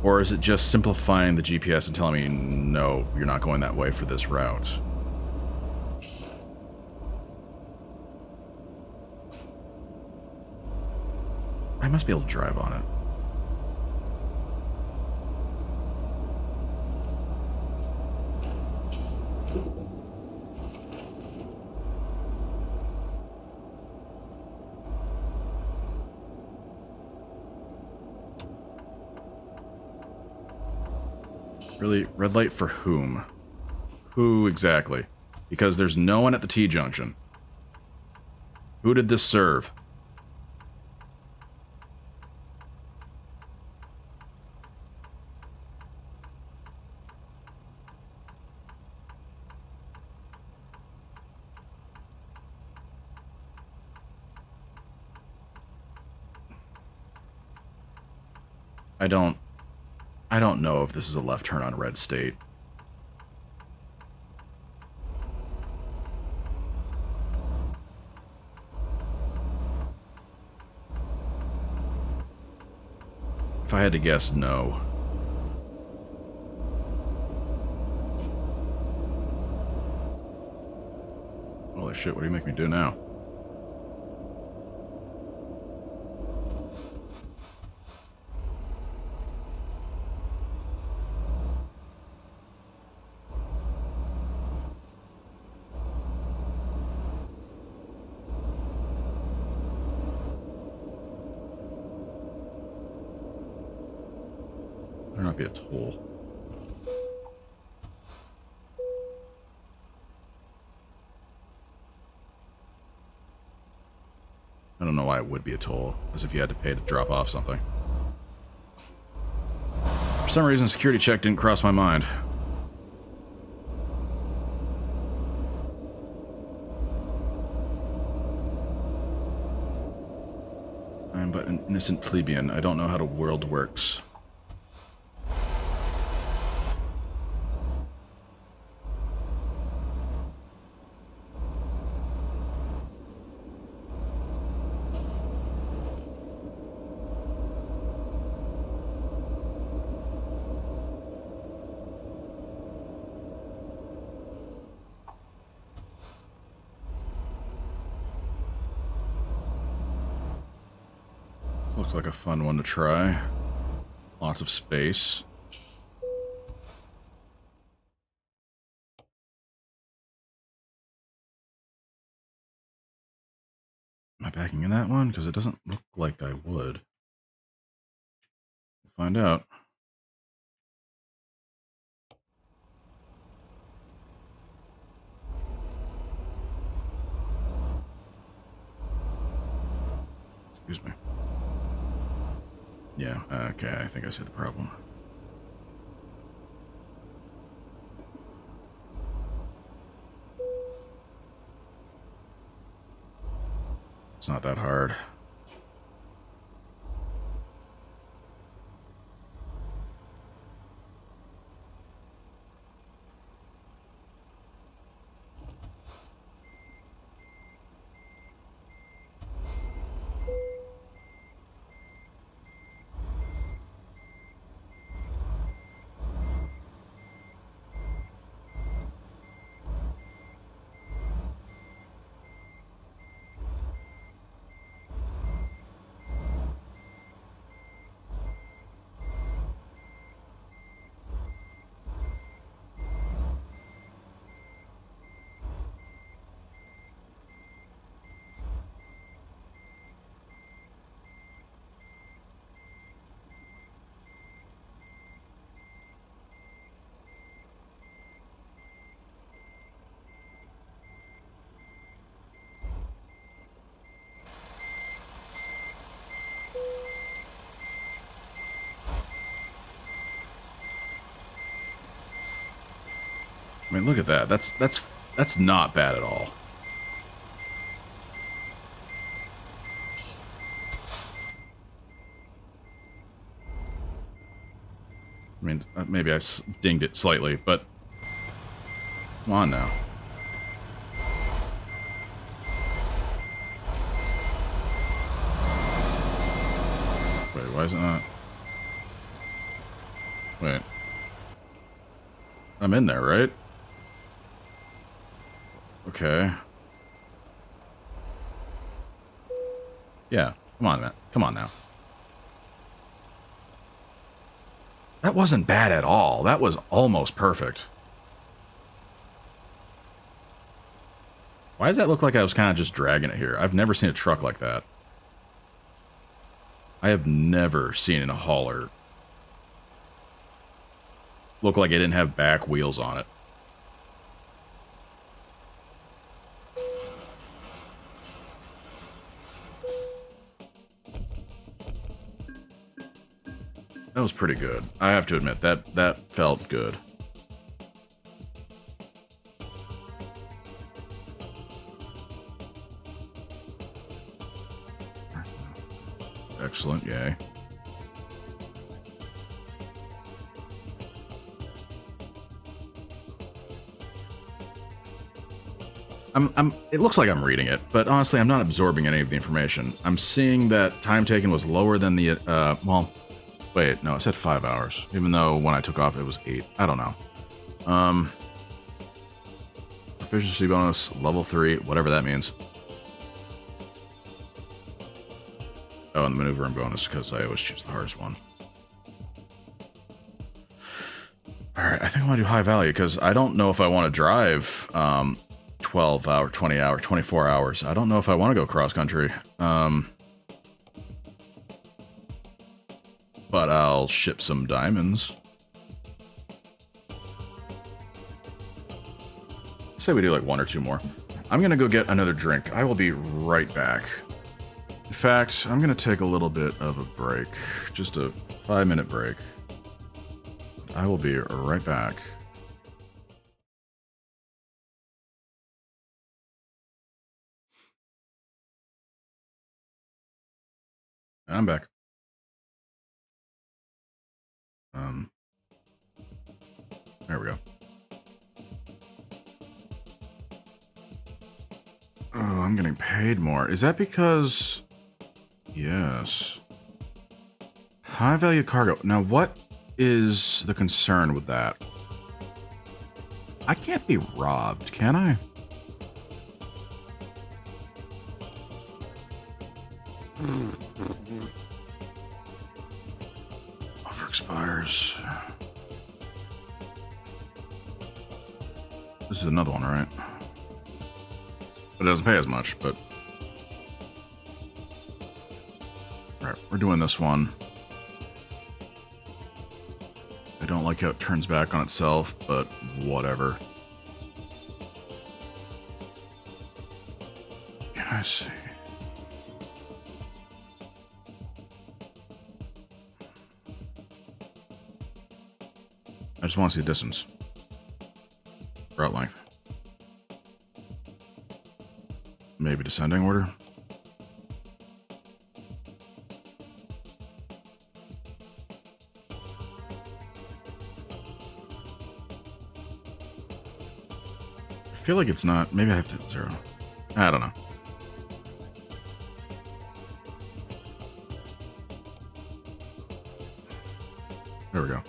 Or is it just simplifying the GPS and telling me, no, you're not going that way for this route? I must be able to drive on it. Really? Red light for whom? Who exactly? Because there's no one at the T-junction. Who did this serve? I don't know if this is a left turn on Red State. If I had to guess, no. Holy shit, what do you make me do now? Might be a toll. I don't know why it would be a toll, as if you had to pay to drop off something. For some reason, security check didn't cross my mind. I am but an innocent plebeian. I don't know how the world works. Looks like a fun one to try. Lots of space. Am I backing in that one? Because it doesn't look like I would. We'll find out. Excuse me. Yeah, okay, I think I see the problem. It's not that hard. I mean, look at that. That's not bad at all. I mean, maybe I dinged it slightly, but come on now. Wait, why is it not? Wait. I'm in there, right? Okay. Yeah, come on, man. Come on now. That wasn't bad at all. That was almost perfect. Why does that look like I was kind of just dragging it here? I've never seen a truck like that. I have never seen a hauler look like it didn't have back wheels on it. That was pretty good. I have to admit, that felt good. Excellent, yay. It looks like I'm reading it, but honestly, I'm not absorbing any of the information. I'm seeing that time taken was lower than the, well, wait, no, it said 5 hours, even though when I took off it was 8. I don't know. Efficiency bonus, level 3, whatever that means. Oh, and the maneuvering bonus, because I always choose the hardest one. Alright, I think I want to do high value, because I don't know if I want to drive, 12 hour, 20 hour, 24 hours. I don't know if I want to go cross country. But I'll ship some diamonds. say we do like 1 or 2 more. I'm gonna go get another drink. I will be right back. In fact, I'm gonna take a little bit of a break. Just a 5-minute break. I will be right back. I'm back. There we go. Oh, I'm getting paid more. Is that because... Yes. High value cargo. Now, what is the concern with that? I can't be robbed, can I? Offer expires. This is another one, right? It doesn't pay as much, but... Alright, we're doing this one. I don't like how it turns back on itself, but whatever. Can I see? I just want to see distance. Route length. Maybe descending order. I feel like it's not. Maybe I have to hit 0. I don't know. There we go.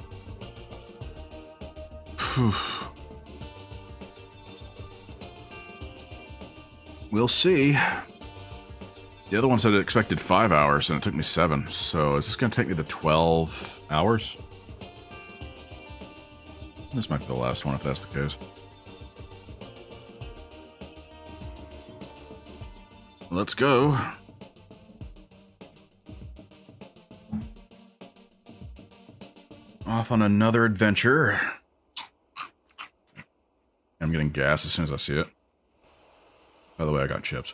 Whew. We'll see. The other one said it expected 5 hours, and it took me 7. So is this going to take me the 12 hours? This might be the last one, if that's the case. Let's go. Off on another adventure. I'm getting gas as soon as I see it. By the way, I got chips.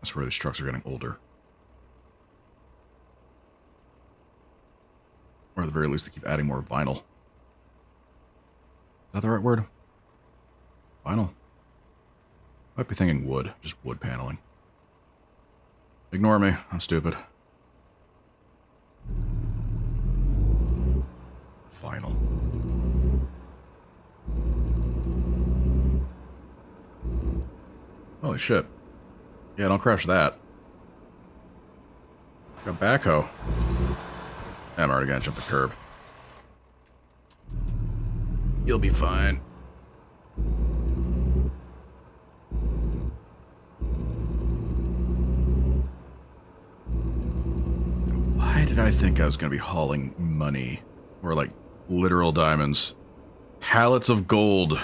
I swear these trucks are getting older. Or at the very least, they keep adding more vinyl. Is that the right word? Vinyl? Might be thinking wood. Just wood paneling. Ignore me. I'm stupid. Vinyl. Holy shit. Yeah, don't crush that. Got backhoe. I'm already gonna jump the curb. You'll be fine. Why did I think I was gonna be hauling money? Or like literal diamonds. Pallets of gold.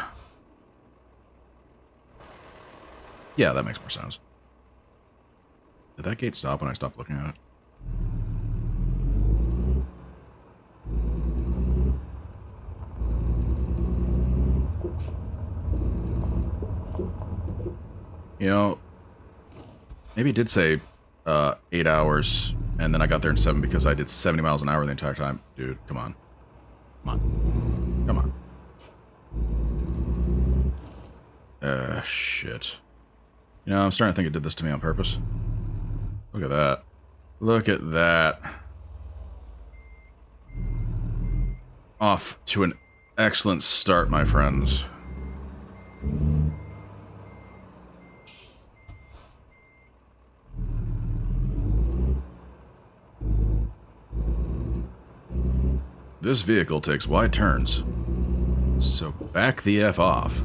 Yeah, that makes more sense. Did that gate stop when I stopped looking at it? You know, maybe it did say 8 hours, and then I got there in 7 because I did 70 miles an hour the entire time. Dude, come on. Come on. Come on. Shit. You know, I'm starting to think it did this to me on purpose. Look at that. Look at that. Off to an excellent start, my friends. This vehicle takes wide turns, so back the F off.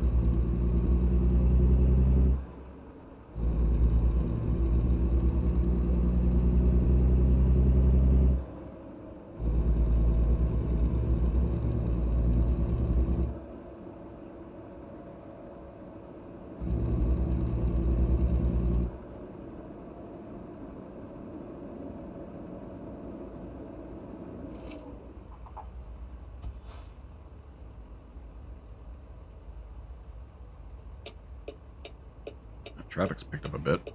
Traffic's picked up a bit.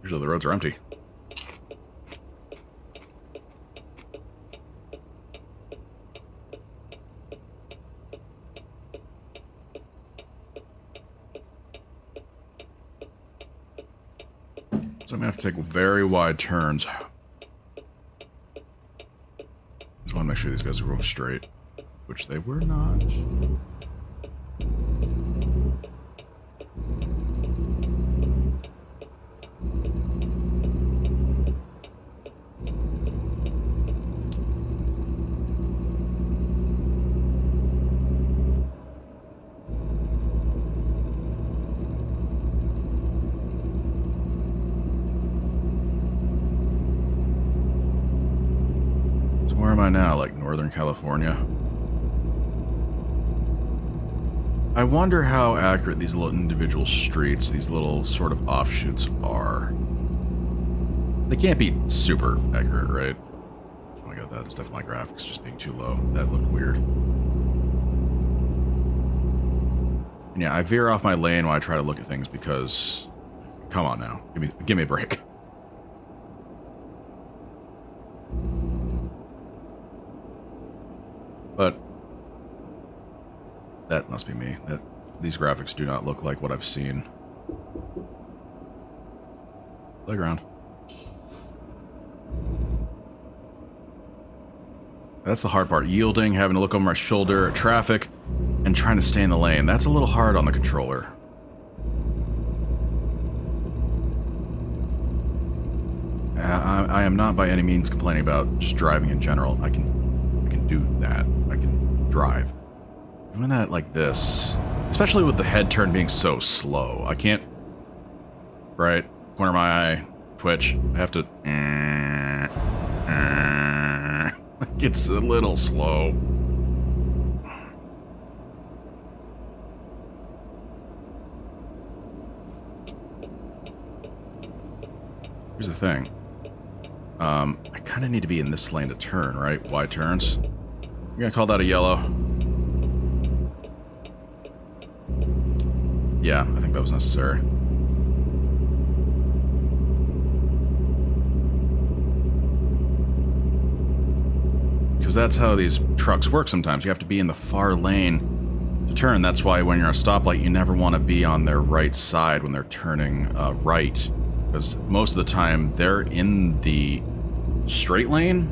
Usually the roads are empty. So I'm going to have to take very wide turns. Just want to make sure these guys are going straight, which they were not. Where am I now? Like Northern California? I wonder how accurate these little individual streets, these little sort of offshoots are. They can't be super accurate, right? Oh my god, that is definitely my graphics just being too low. That looked weird. And yeah, I veer off my lane when I try to look at things because... Come on now. Give me a break. But that must be me. These graphics do not look like what I've seen. Playground. That's the hard part. Yielding, having to look over my shoulder at traffic, and trying to stay in the lane. That's a little hard on the controller. I am not by any means complaining about just driving in general. I can do that. I can drive. Doing that like this, especially with the head turn being so slow, I can't. Right, corner of my eye, twitch. I have to. It's a little slow. Here's the thing. I kind of need to be in this lane to turn, right? Wide turns. I'm gonna call that a yellow. Yeah, I think that was necessary. Because that's how these trucks work sometimes. You have to be in the far lane to turn. That's why when you're at a stoplight, you never want to be on their right side when they're turning right. Because most of the time, they're in the straight lane,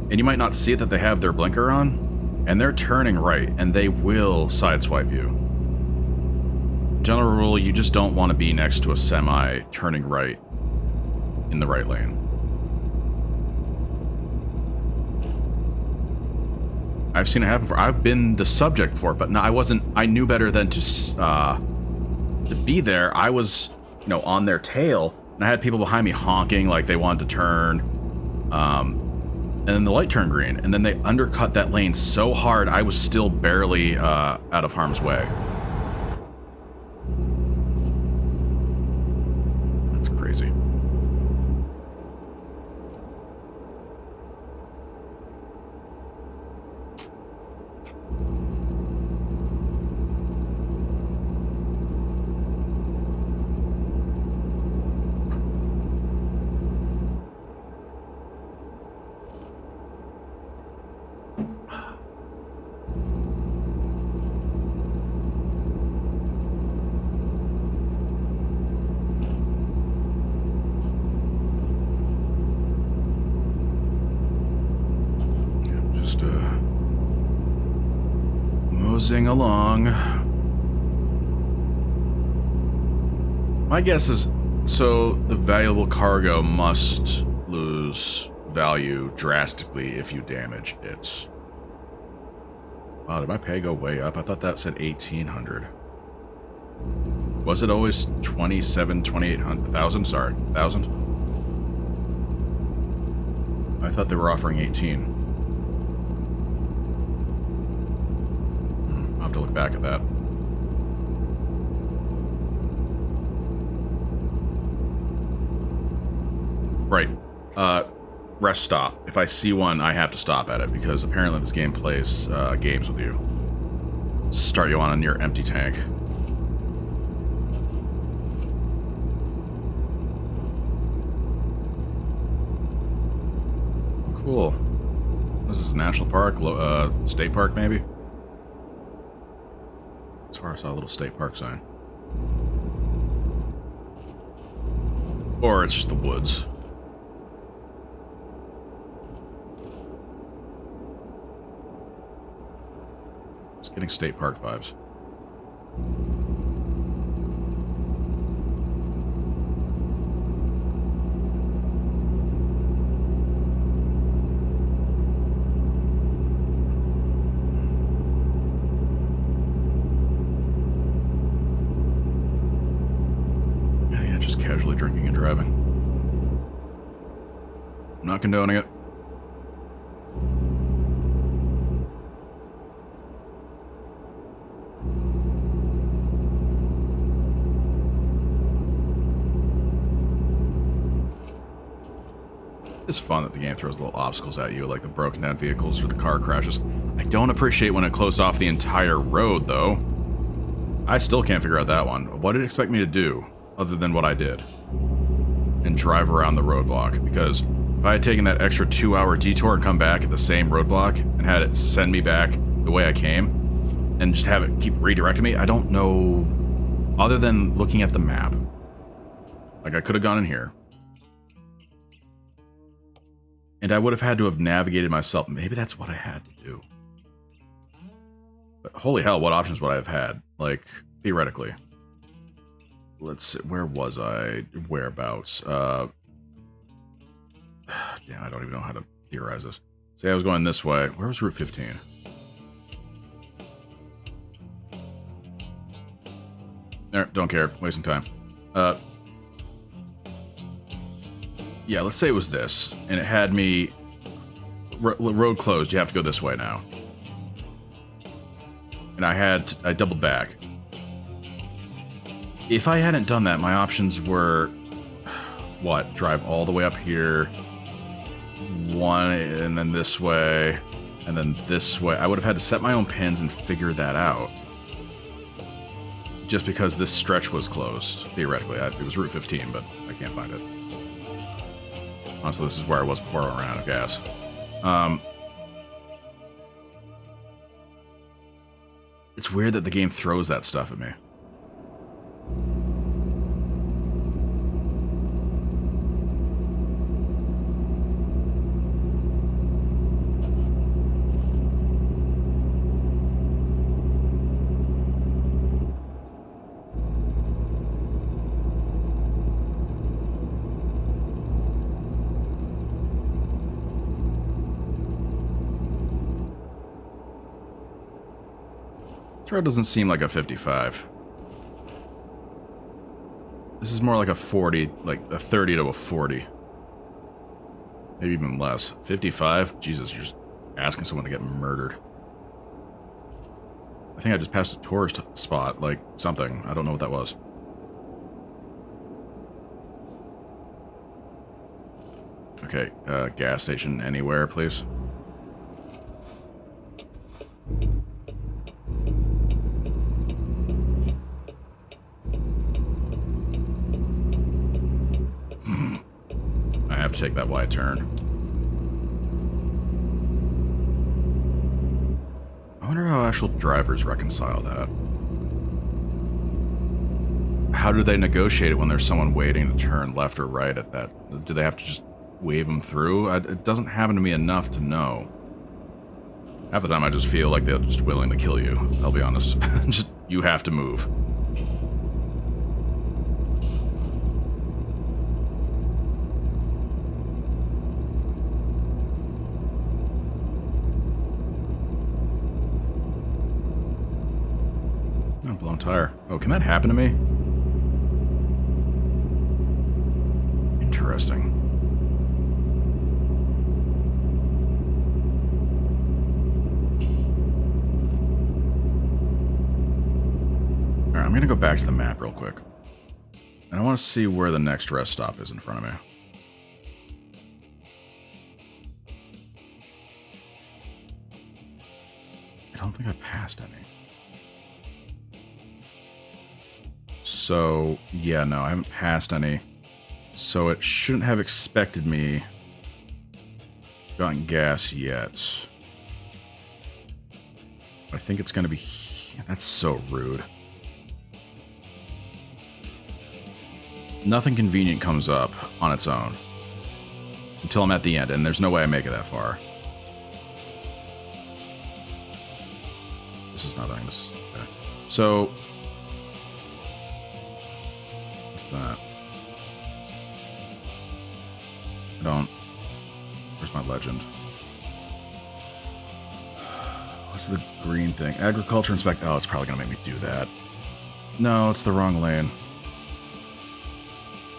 and you might not see it that they have their blinker on, and they're turning right, and they will sideswipe you. General rule, you just don't want to be next to a semi turning right in the right lane. I've seen it happen before. I've been the subject for it, but no, I wasn't. I knew better than to be there. I was, on their tail, and I had people behind me honking like they wanted to turn. And then the light turned green, and then they undercut that lane so hard I was still barely out of harm's way. That's crazy. Moseying along. My guess is, so the valuable cargo must lose value drastically if you damage it. Wow, did my pay go way up? I thought that said 1,800. Was it always 27, 2,800, 1,000? Sorry, 1,000? I thought they were offering 18. I'll have to look back at that. Right. Rest stop. If I see one, I have to stop at it, because apparently this game plays games with you. Start you on a near empty tank. Cool. What is this, a national park? State park, maybe? As far as I saw a little state park sign. Or it's just the woods. Just getting state park vibes. Yeah, just casually drinking and driving. I'm not condoning it. It's fun that the game throws little obstacles at you, like the broken down vehicles or the car crashes. I don't appreciate when it closed off the entire road, though. I still can't figure out that one. What did it expect me to do, other than what I did? And drive around the roadblock, because if I had taken that extra 2-hour detour and come back at the same roadblock, and had it send me back the way I came, and just have it keep redirecting me, I don't know, other than looking at the map. Like, I could have gone in here. And I would have had to have navigated myself. Maybe that's what I had to do. But holy hell, what options would I have had? Like, theoretically. Let's see, where was I? Whereabouts? Damn, I don't even know how to theorize this. Say I was going this way. Where was Route 15? There, don't care. Wasting time. Yeah, let's say it was this, and it had me... road closed, you have to go this way now. And I doubled back. If I hadn't done that, my options were... what? Drive all the way up here, one, and then this way, and then this way. I would have had to set my own pins and figure that out. Just because this stretch was closed, theoretically. It was Route 15, but I can't find it. Honestly, this is where I was before I ran out of gas. It's weird that the game throws that stuff at me. This road doesn't seem like a 55. This is more like a 40, like a 30 to a 40. Maybe even less. 55? Jesus, you're just asking someone to get murdered. I think I just passed a tourist spot, like something. I don't know what that was. Okay, gas station anywhere, please. I have to take that wide turn. I wonder how actual drivers reconcile that. How do they negotiate it when there's someone waiting to turn left or right at that? Do they have to just wave them through? It doesn't happen to me enough to know. Half the time I just feel like they're just willing to kill you, I'll be honest. Just, you have to move. Oh, blown tire. Oh, can that happen to me? Interesting. Alright, I'm gonna go back to the map real quick. And I want to see where the next rest stop is in front of me. I don't think I passed any. So, yeah, no, I haven't passed any. So it shouldn't have expected me Gotten gas yet. I think it's going to be... That's so rude. Nothing convenient comes up on its own. Until I'm at the end, and there's no way I make it that far. This is nothing. This, okay. So... What's that? I don't... Where's my legend? What's the green thing? Agriculture inspect... Oh, it's probably going to make me do that. No, it's the wrong lane.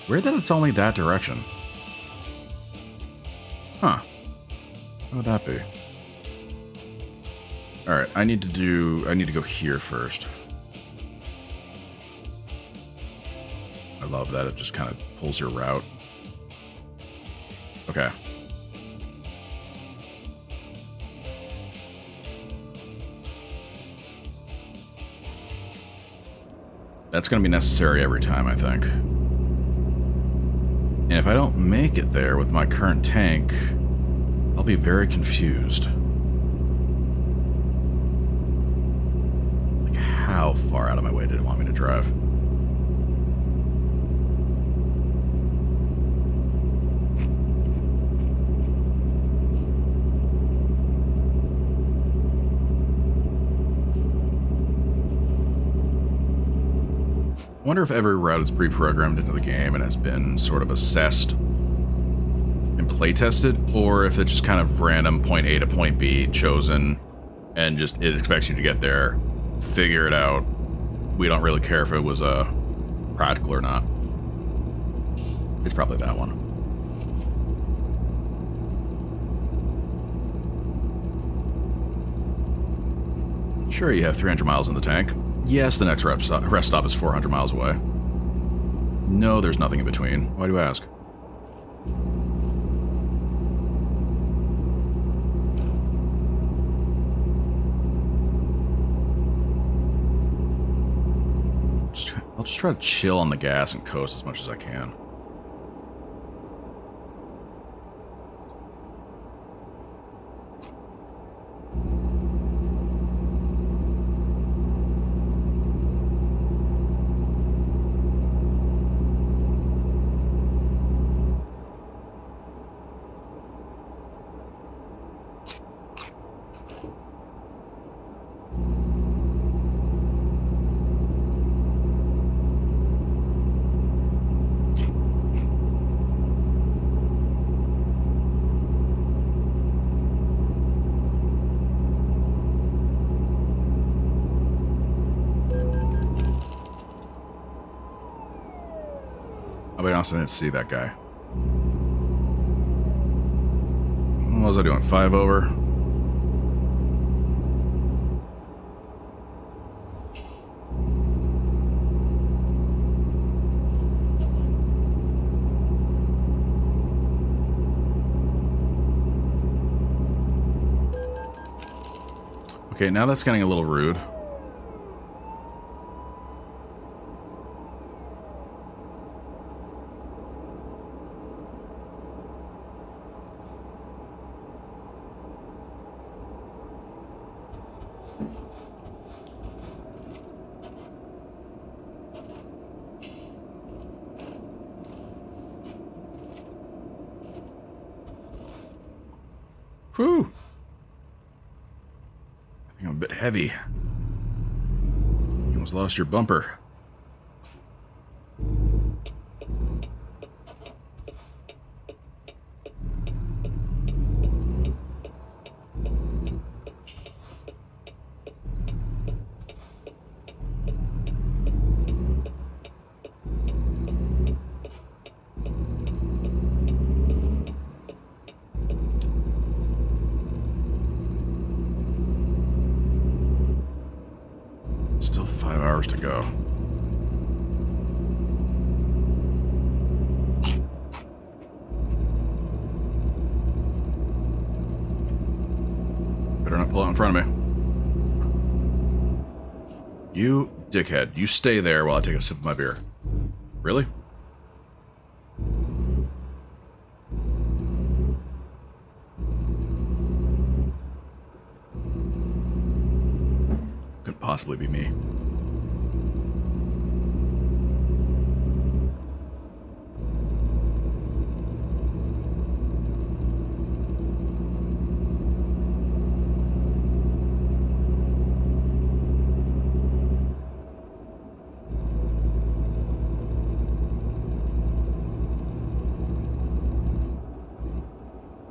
Weird that it's only that direction. Huh. What would that be? Alright, I need to go here first. I love that it just kind of pulls your route. Okay. That's going to be necessary every time, I think. And if I don't make it there with my current tank, I'll be very confused. Like, how far out of my way did it want me to drive? I wonder if every route is pre-programmed into the game and has been sort of assessed and play-tested, or if it's just kind of random point A to point B chosen, and just it expects you to get there, figure it out. We don't really care if it was practical or not. It's probably that one. Sure, you have 300 miles in the tank. Yes, the next rest stop is 400 miles away. No, there's nothing in between. Why do you ask? I'll just try to chill on the gas and coast as much as I can. I'll be honest, I didn't see that guy. What was I doing? 5 over? Okay, now that's getting a little rude. Whew. I think I'm a bit heavy. You almost lost your bumper. Still 5 hours to go. Better not pull out in front of me. You dickhead. You stay there while I take a sip of my beer. Really? possibly be me.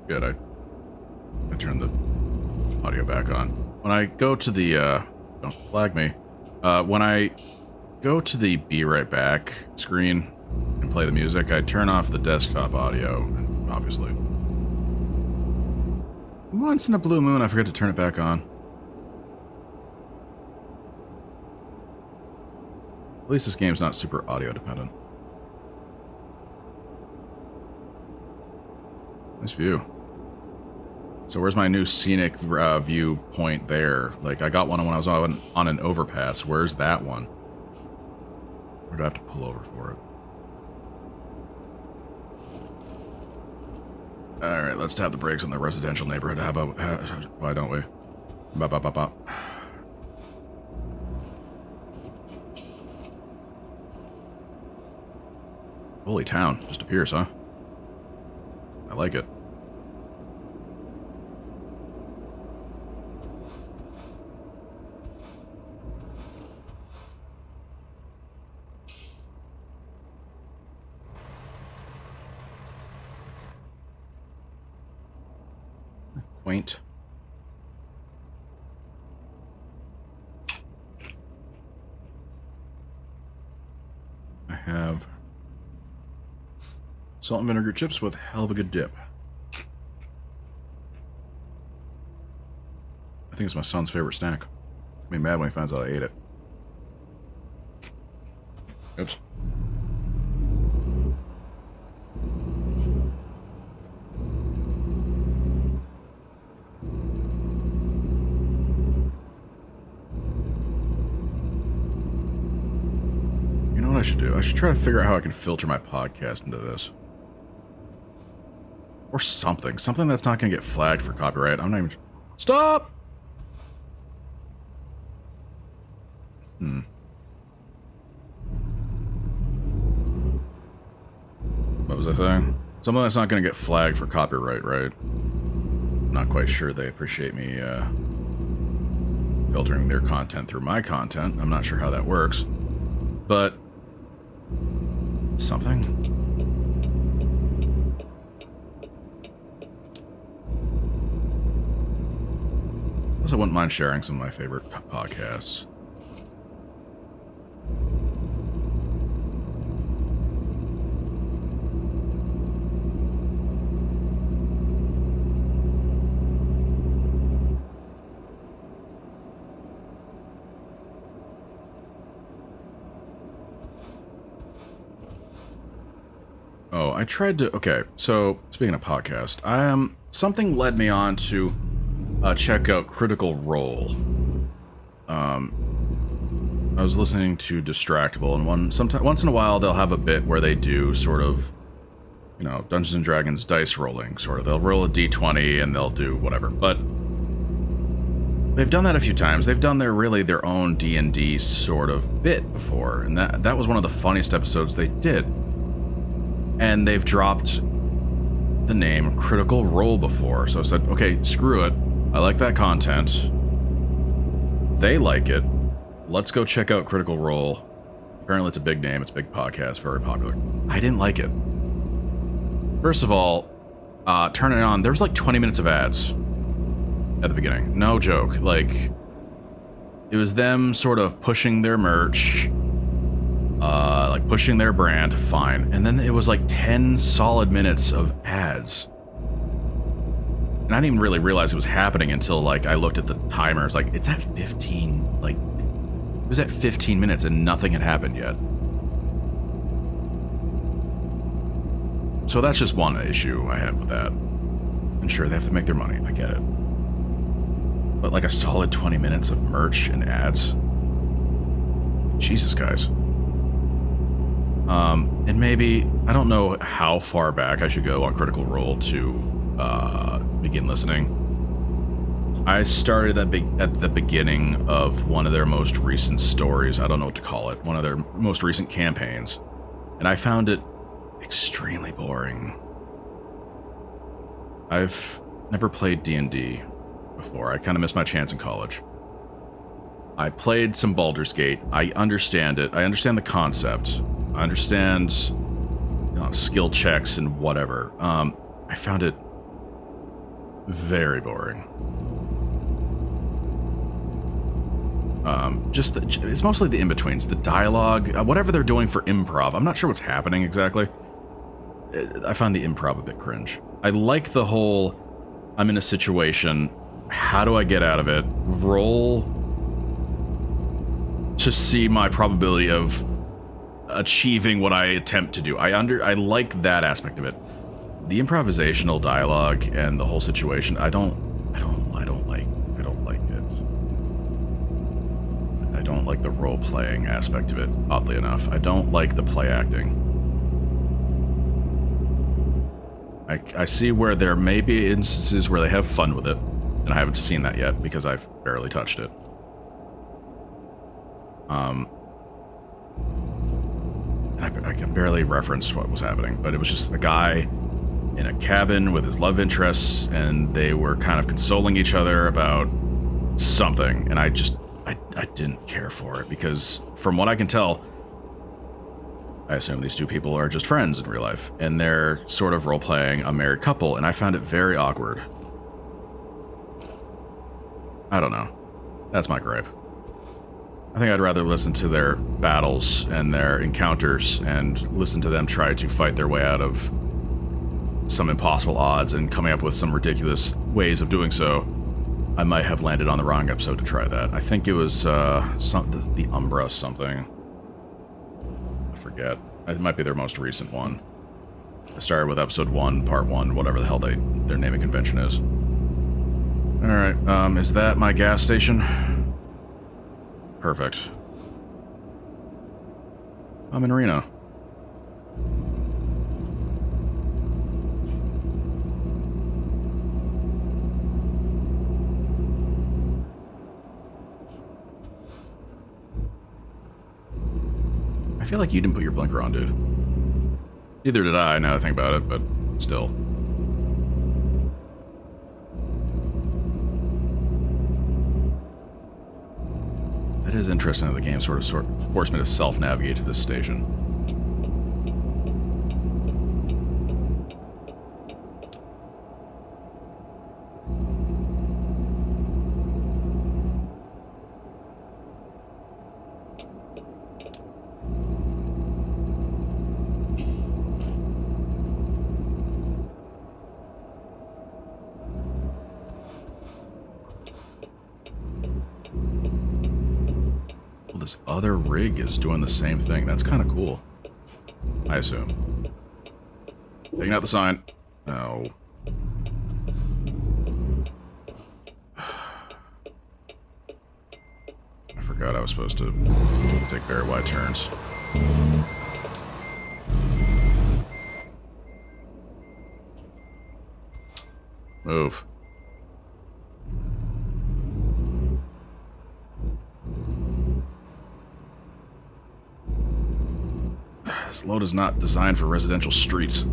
Good, I turned the audio back on. When I go to the, don't flag me. When I go to the be right back screen and play the music, I turn off the desktop audio, obviously. Once in a blue moon, I forget to turn it back on. At least this game's not super audio dependent. Nice view. So where's my new scenic viewpoint there? Like, I got one when I was on an overpass. Where's that one? Or do I have to pull over for it? Alright, let's tap the brakes on the residential neighborhood. How about... why don't we? Bop, bop, bop, bop. Holy town. Just appears, huh? I like it. Quaint. I have salt and vinegar chips with hell of a good dip. I think it's my son's favorite snack. He'll be mad when he finds out I ate it. Oops. You know what I should do? I should try to figure out how I can filter my podcast into this. Or something. Something that's not going to get flagged for copyright. I'm not even... Stop! What was I saying? Something that's not going to get flagged for copyright, right? I'm not quite sure they appreciate me filtering their content through my content. I'm not sure how that works. But... something? I wouldn't mind sharing some of my favorite podcasts. Oh, I tried to... Okay, so speaking of podcast, something led me on to check out Critical Role. I was listening to Distractable, and once in a while they'll have a bit where they do sort of, you know, Dungeons and Dragons dice rolling, sort of. They'll roll a d20 and they'll do whatever, but they've done that a few times. They've done their own D&D sort of bit before, and that was one of the funniest episodes they did. And they've dropped the name Critical Role before, so I said, okay, screw it. I like that content. They like it. Let's go check out Critical Role. Apparently it's a big name, it's a big podcast, very popular. I didn't like it. First of all, turn it on, there was like 20 minutes of ads at the beginning. No joke. Like, it was them sort of pushing their merch, like pushing their brand, fine. And then it was like 10 solid minutes of ads. And I didn't even really realize it was happening until, like, I looked at the timer. It's like, it's at 15, like, it was at 15 minutes and nothing had happened yet. So that's just one issue I have with that. And sure, they have to make their money, I get it. But like a solid 20 minutes of merch and ads? Jesus, guys. And maybe, I don't know how far back I should go on Critical Role to begin listening. I started at the beginning of one of their most recent stories. I don't know what to call it. One of their most recent campaigns. And I found it extremely boring. I've never played D&D before. I kind of missed my chance in college. I played some Baldur's Gate. I understand it. I understand the concept. I understand skill checks and whatever. I found it very boring. It's mostly the in-betweens, the dialogue, whatever they're doing for improv. I'm not sure what's happening exactly. I find the improv a bit cringe. I like the whole, I'm in a situation, how do I get out of it? Roll to see my probability of achieving what I attempt to do. I like that aspect of it. The improvisational dialogue and the whole situation, I don't like it. I don't like the role-playing aspect of it, oddly enough. I don't like the play acting. I see where there may be instances where they have fun with it, and I haven't seen that yet because I've barely touched it. I can barely reference what was happening, but it was just a guy in a cabin with his love interests, and they were kind of consoling each other about something, and I didn't care for it, because from what I can tell, I assume these two people are just friends in real life, and they're sort of role-playing a married couple, and I found it very awkward. I don't know. That's my gripe. I think I'd rather listen to their battles and their encounters and listen to them try to fight their way out of some impossible odds and coming up with some ridiculous ways of doing so. I might have landed on the wrong episode to try that. I think it was the Umbra something. I forget. It might be their most recent one. I started with episode 1, part 1, whatever the hell their naming convention is. Alright, is that my gas station? Perfect. I'm in Reno. I feel like you didn't put your blinker on, dude. Neither did I, now that I think about it, but still. It is interesting that the game sort of forced me to self-navigate to this station. This other rig is doing the same thing. That's kind of cool. I assume. Taking out the sign. Oh. I forgot I was supposed to take very wide turns. Move. This load is not designed for residential streets.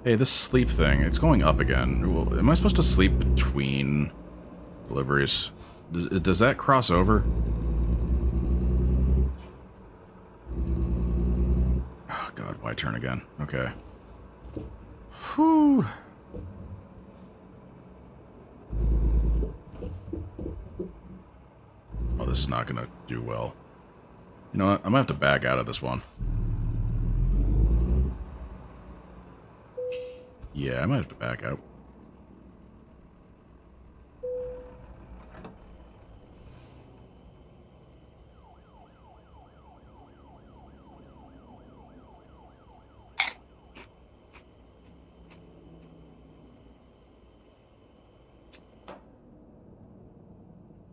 Hey, this sleep thing, it's going up again. Am I supposed to sleep between deliveries? Does that cross over? Oh god, why turn again? Okay. Whew. Oh, this is not gonna do well. You know what? I'm gonna have to back out of this one. Yeah, I might have to back out.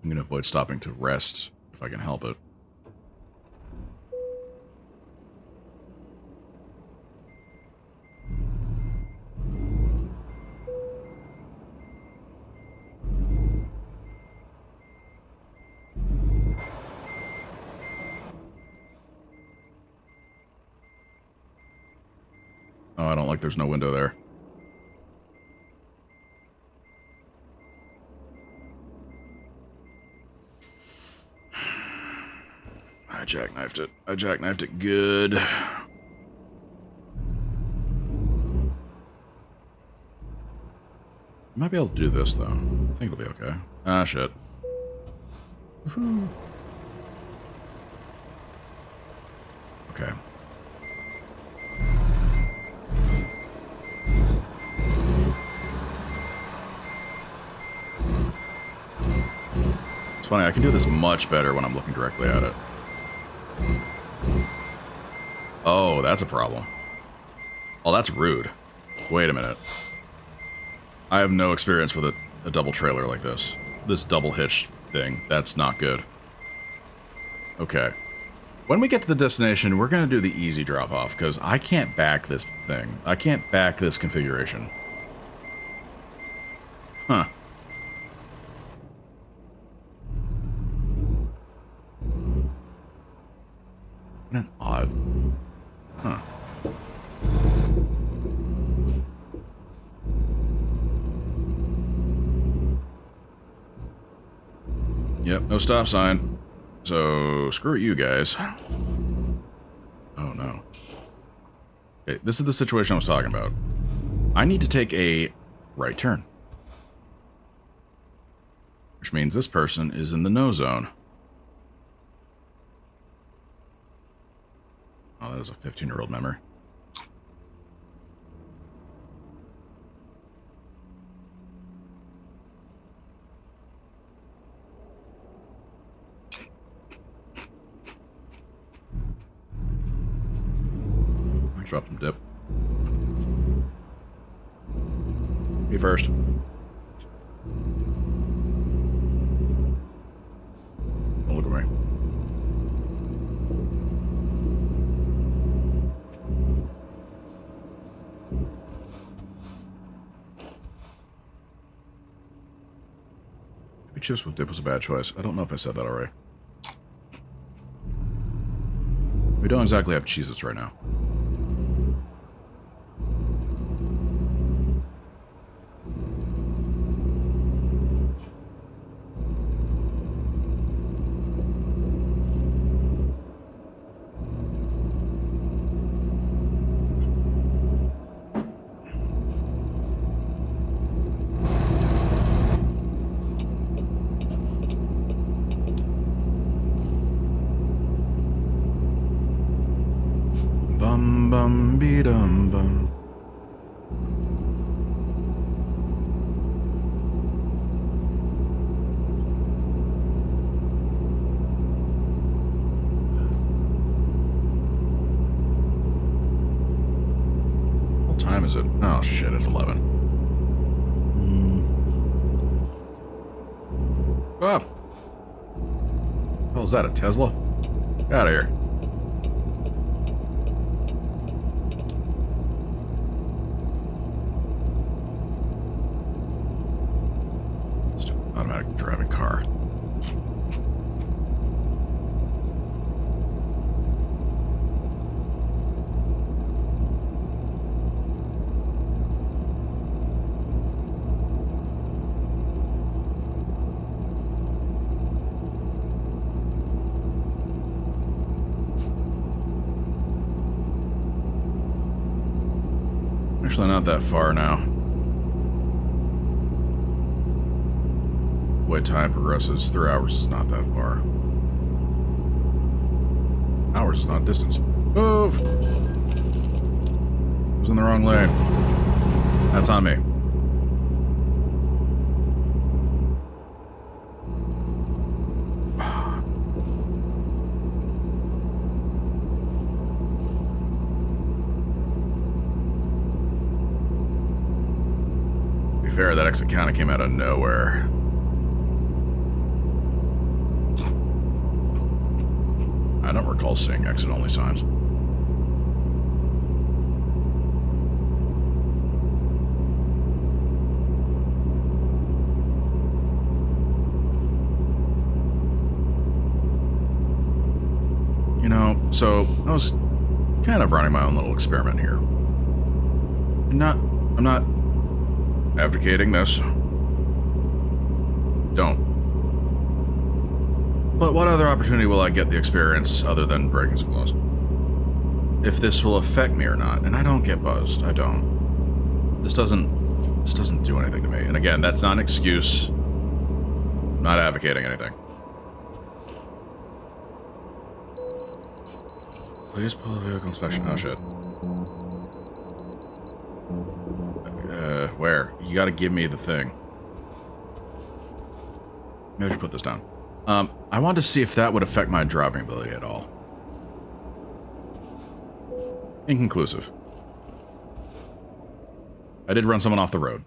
I'm gonna avoid stopping to rest if I can help it. Oh, I don't like there's no window there. I jackknifed it. I jackknifed it good. Might be able to do this, though. I think it'll be okay. Ah, shit. Woohoo. Okay. It's funny, I can do this much better when I'm looking directly at it. Oh, that's a problem. Oh, that's rude. Wait a minute. I have no experience with a double trailer like this. This double hitch thing. That's not good. Okay. When we get to the destination, we're going to do the easy drop-off, because I can't back this thing. I can't back this configuration. Huh. What an odd... Huh. Yep, no stop sign. So, screw you guys. Oh, no. Okay, this is the situation I was talking about. I need to take a right turn. Which means this person is in the no zone. Oh, that is a 15-year-old memory. I dropped some dip. Me first. Don't look at me. Maybe chips with dip was a bad choice. I don't know if I said that already. We don't exactly have Cheez-Its right now. Bum bum be dum bum. What time is it? Oh shit, it's 11. Go up. Oh, is that a Tesla? Get out of here. Automatic driving car. Actually, not that far now. Way time progresses, 3 hours is not that far. Hours is not distance. Move! Was in the wrong lane. That's on me. To be fair, that exit kind of came out of nowhere. I don't recall seeing exit-only signs. You know, so I was kind of running my own little experiment here. I'm not advocating this. Don't. But what other opportunity will I get the experience other than breaking some laws? If this will affect me or not, and I don't get buzzed. I don't. This doesn't do anything to me. And again, that's not an excuse. I'm not advocating anything. Please pull a vehicle inspection. Oh shit. Where? You gotta give me the thing. Maybe I should put this down. I wanted to see if that would affect my driving ability at all. Inconclusive. I did run someone off the road.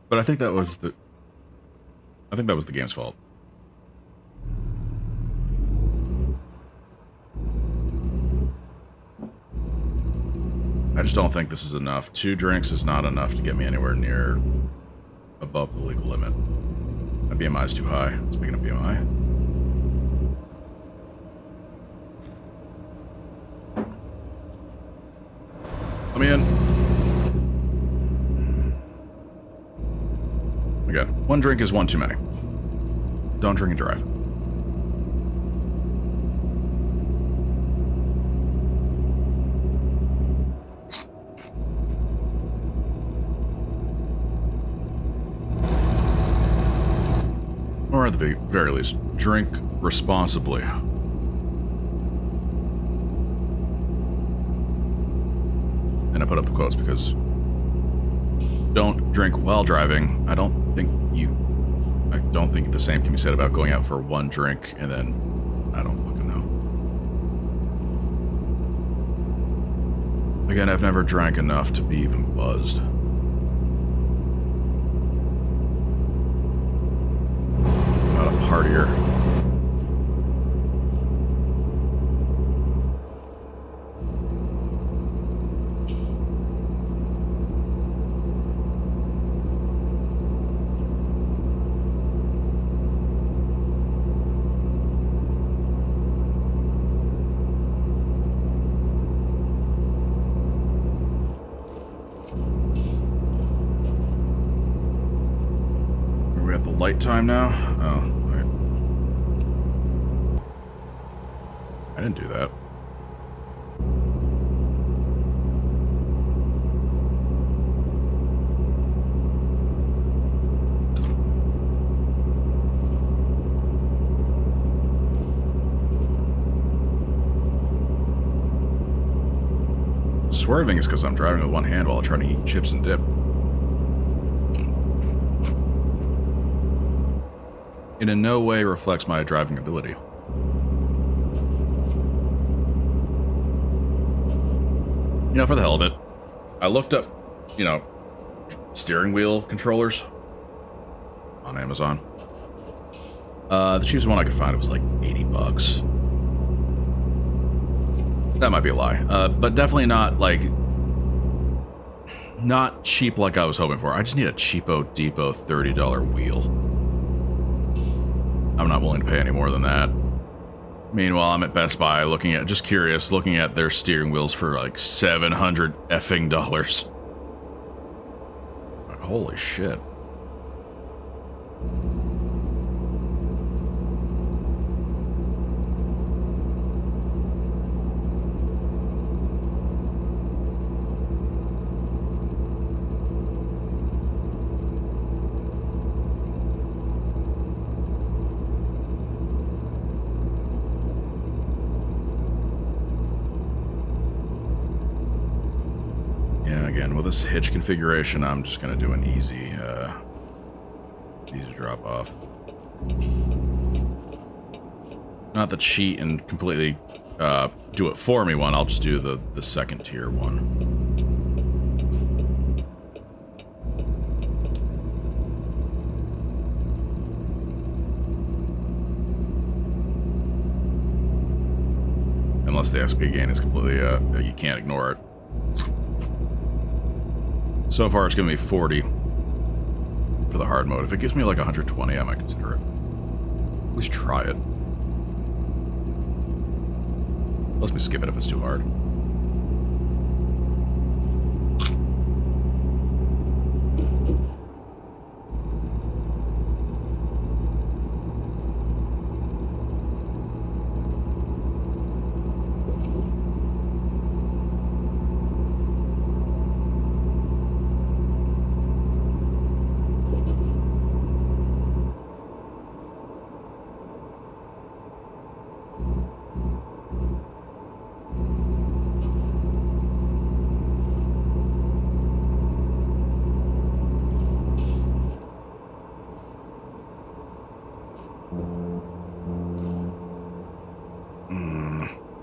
But I think that was the game's fault. I just don't think this is enough. 2 drinks is not enough to get me anywhere near above the legal limit. My BMI is too high. Speaking of BMI. Let me in. Again, 1 drink is 1 too many. Don't drink and drive. Or at the very least, drink responsibly. And I put up the quotes because don't drink while driving. I don't think the same can be said about going out for 1 drink and then I don't fucking know. Again, I've never drank enough to be even buzzed. Partier. Are we at the light time now? Oh. I didn't do that. Swerving is because I'm driving with 1 hand while trying to eat chips and dip. It in no way reflects my driving ability. You know, for the hell of it, I looked up, you know, steering wheel controllers on Amazon. The cheapest one I could find, it was like $80. That might be a lie, but definitely not like, not cheap like I was hoping for. I just need a cheapo depot $30 wheel. I'm not willing to pay any more than that. Meanwhile, I'm at Best Buy looking at their steering wheels for like $700 effing dollars. Holy shit. Again, with this hitch configuration, I'm just going to do an easy drop off. Not the cheat and completely do it for me one, I'll just do the second tier one. Unless the XP gain is completely, you can't ignore it. So far, it's going to be 40 for the hard mode. If it gives me like 120, I might consider it. At least try it. Let me skip it if it's too hard.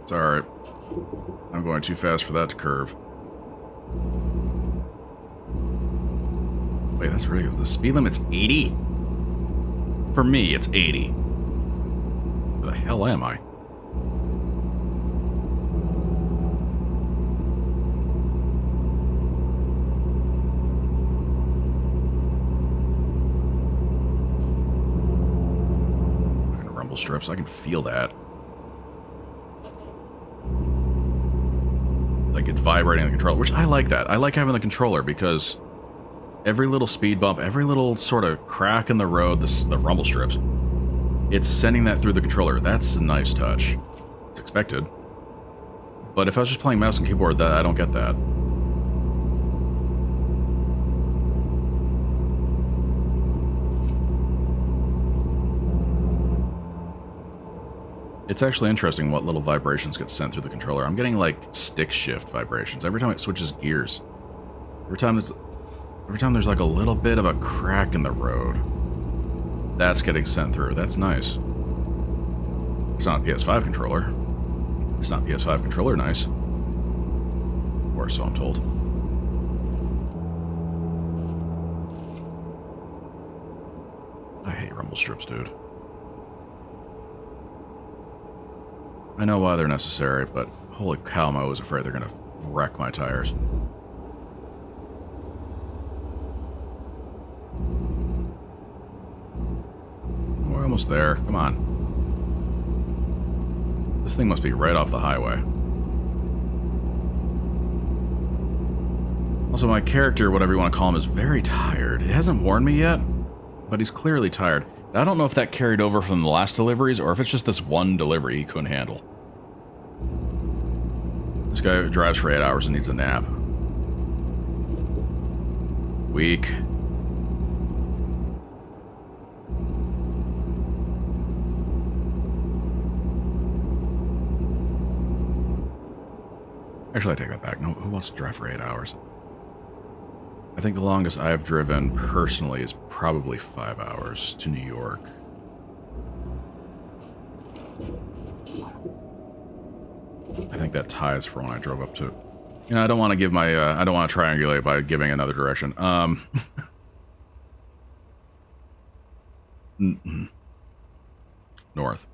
It's alright. I'm going too fast for that to curve. Wait, that's ridiculous. The speed limit's 80? For me, it's 80. Where the hell am I? Fucking rumble strips, I can feel that. Like, it's vibrating the controller, which I like that. I like having the controller because every little speed bump, every little sort of crack in the road, the rumble strips, it's sending that through the controller. That's a nice touch. It's expected. But if I was just playing mouse and keyboard, that I don't get that. It's actually interesting what little vibrations get sent through the controller. I'm getting, like, stick shift vibrations every time it switches gears. Every time there's, like, a little bit of a crack in the road, that's getting sent through. That's nice. It's not a PS5 controller. It's not PS5 controller nice. Or so I'm told. I hate rumble strips, dude. I know why they're necessary, but holy cow, I'm always afraid they're gonna wreck my tires. We're almost there. Come on. This thing must be right off the highway. Also, my character, whatever you want to call him, is very tired. It hasn't warned me yet, but he's clearly tired. I don't know if that carried over from the last deliveries, or if it's just this one delivery he couldn't handle. This guy drives for 8 hours and needs a nap. Weak. Actually, I take that back. No, who wants to drive for 8 hours? I think the longest I've driven personally is probably 5 hours to New York. I think that ties for when I drove up to... You know, I don't want to give my... I don't want to triangulate by giving another direction. North.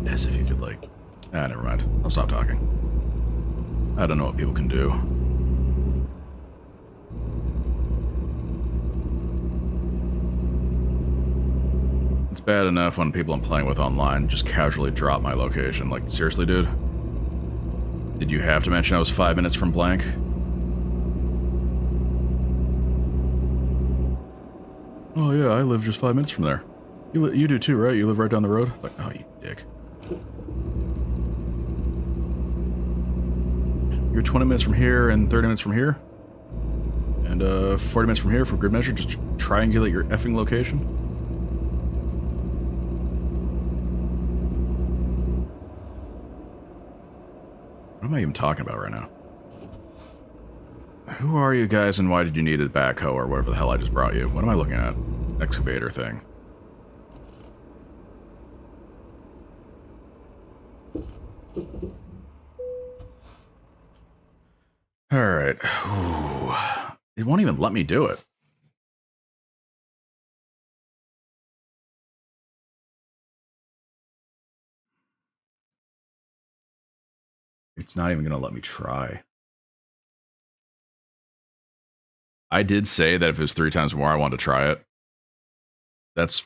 As if you could, like... Ah, never mind. I'll stop talking. I don't know what people can do. It's bad enough when people I'm playing with online just casually drop my location. Like, seriously, dude? Did you have to mention I was 5 minutes from blank? Oh yeah, I live just 5 minutes from there. You do too, right? You live right down the road? Like, oh, you dick. You're 20 minutes from here and 30 minutes from here? And 40 minutes from here for grid measure? Just triangulate your effing location? What am I even talking about right now? Who are you guys and why did you need a backhoe or whatever the hell I just brought you? What am I looking at? Excavator thing. Alright. It won't even let me do it. It's not even going to let me try. I did say that if it was 3 times more, I wanted to try it. That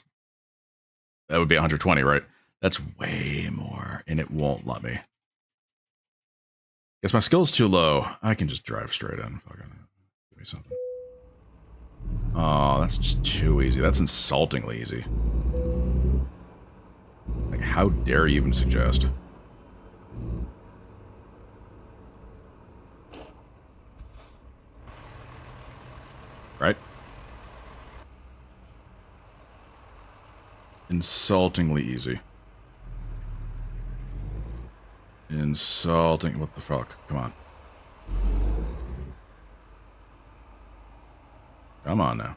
would be 120, right? That's way more, and it won't let me. Guess my skill's too low. I can just drive straight in. Fucking give me something. Oh, that's just too easy. That's insultingly easy. Like, how dare you even suggest? Right? Insultingly easy. Insulting. What the fuck? Come on. Come on now.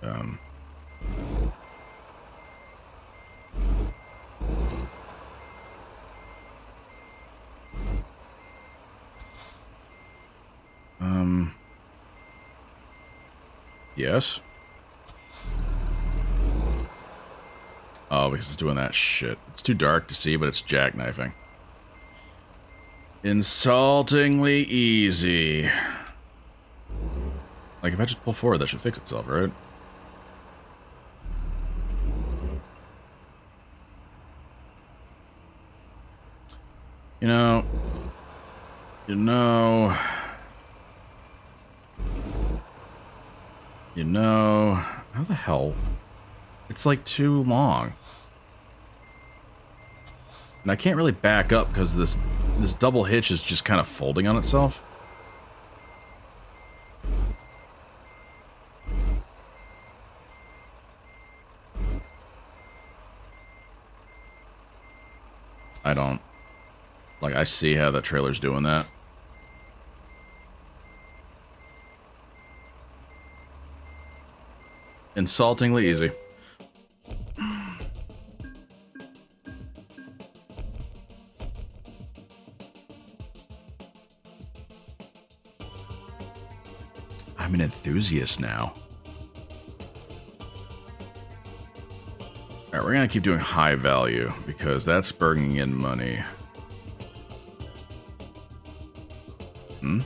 Um, yes. Oh, because it's doing that shit. It's too dark to see, but it's jackknifing. Insultingly easy. Like, if I just pull forward, that should fix itself, right? You know... How the hell? It's like too long. And I can't really back up because this double hitch is just kind of folding on itself. I don't... Like, I see how the trailer's doing that. Insultingly easy. I'm an enthusiast now. Alright, we're gonna keep doing high value, because that's bringing in money. You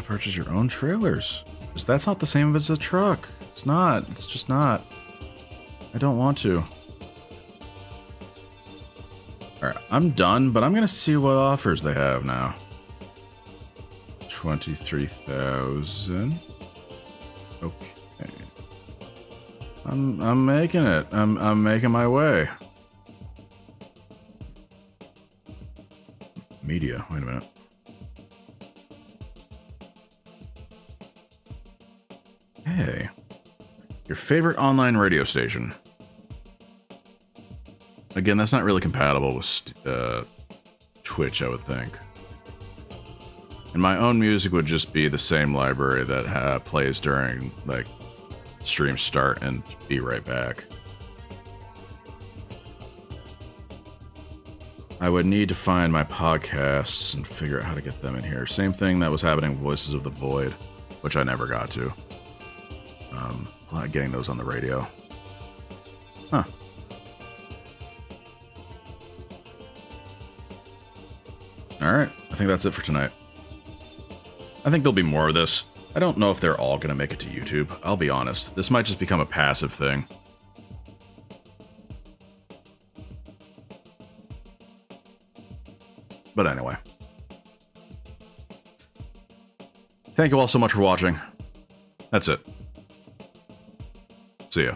purchase your own trailers. Because that's not the same as a truck. It's not. It's just not. I don't want to. Alright, I'm done, but I'm gonna see what offers they have now. 23,000. Okay. I'm making it. I'm making my way. Media. Wait a minute. Hey. Your favorite online radio station. Again, that's not really compatible with Twitch, I would think. And my own music would just be the same library that plays during, like, stream start and be right back. I would need to find my podcasts and figure out how to get them in here. Same thing that was happening with Voices of the Void, which I never got to. Getting those on the radio. Huh. Alright, I think that's it for tonight. I think there'll be more of this. I don't know if they're all going to make it to YouTube. I'll be honest. This might just become a passive thing. But anyway. Thank you all so much for watching. That's it. See ya.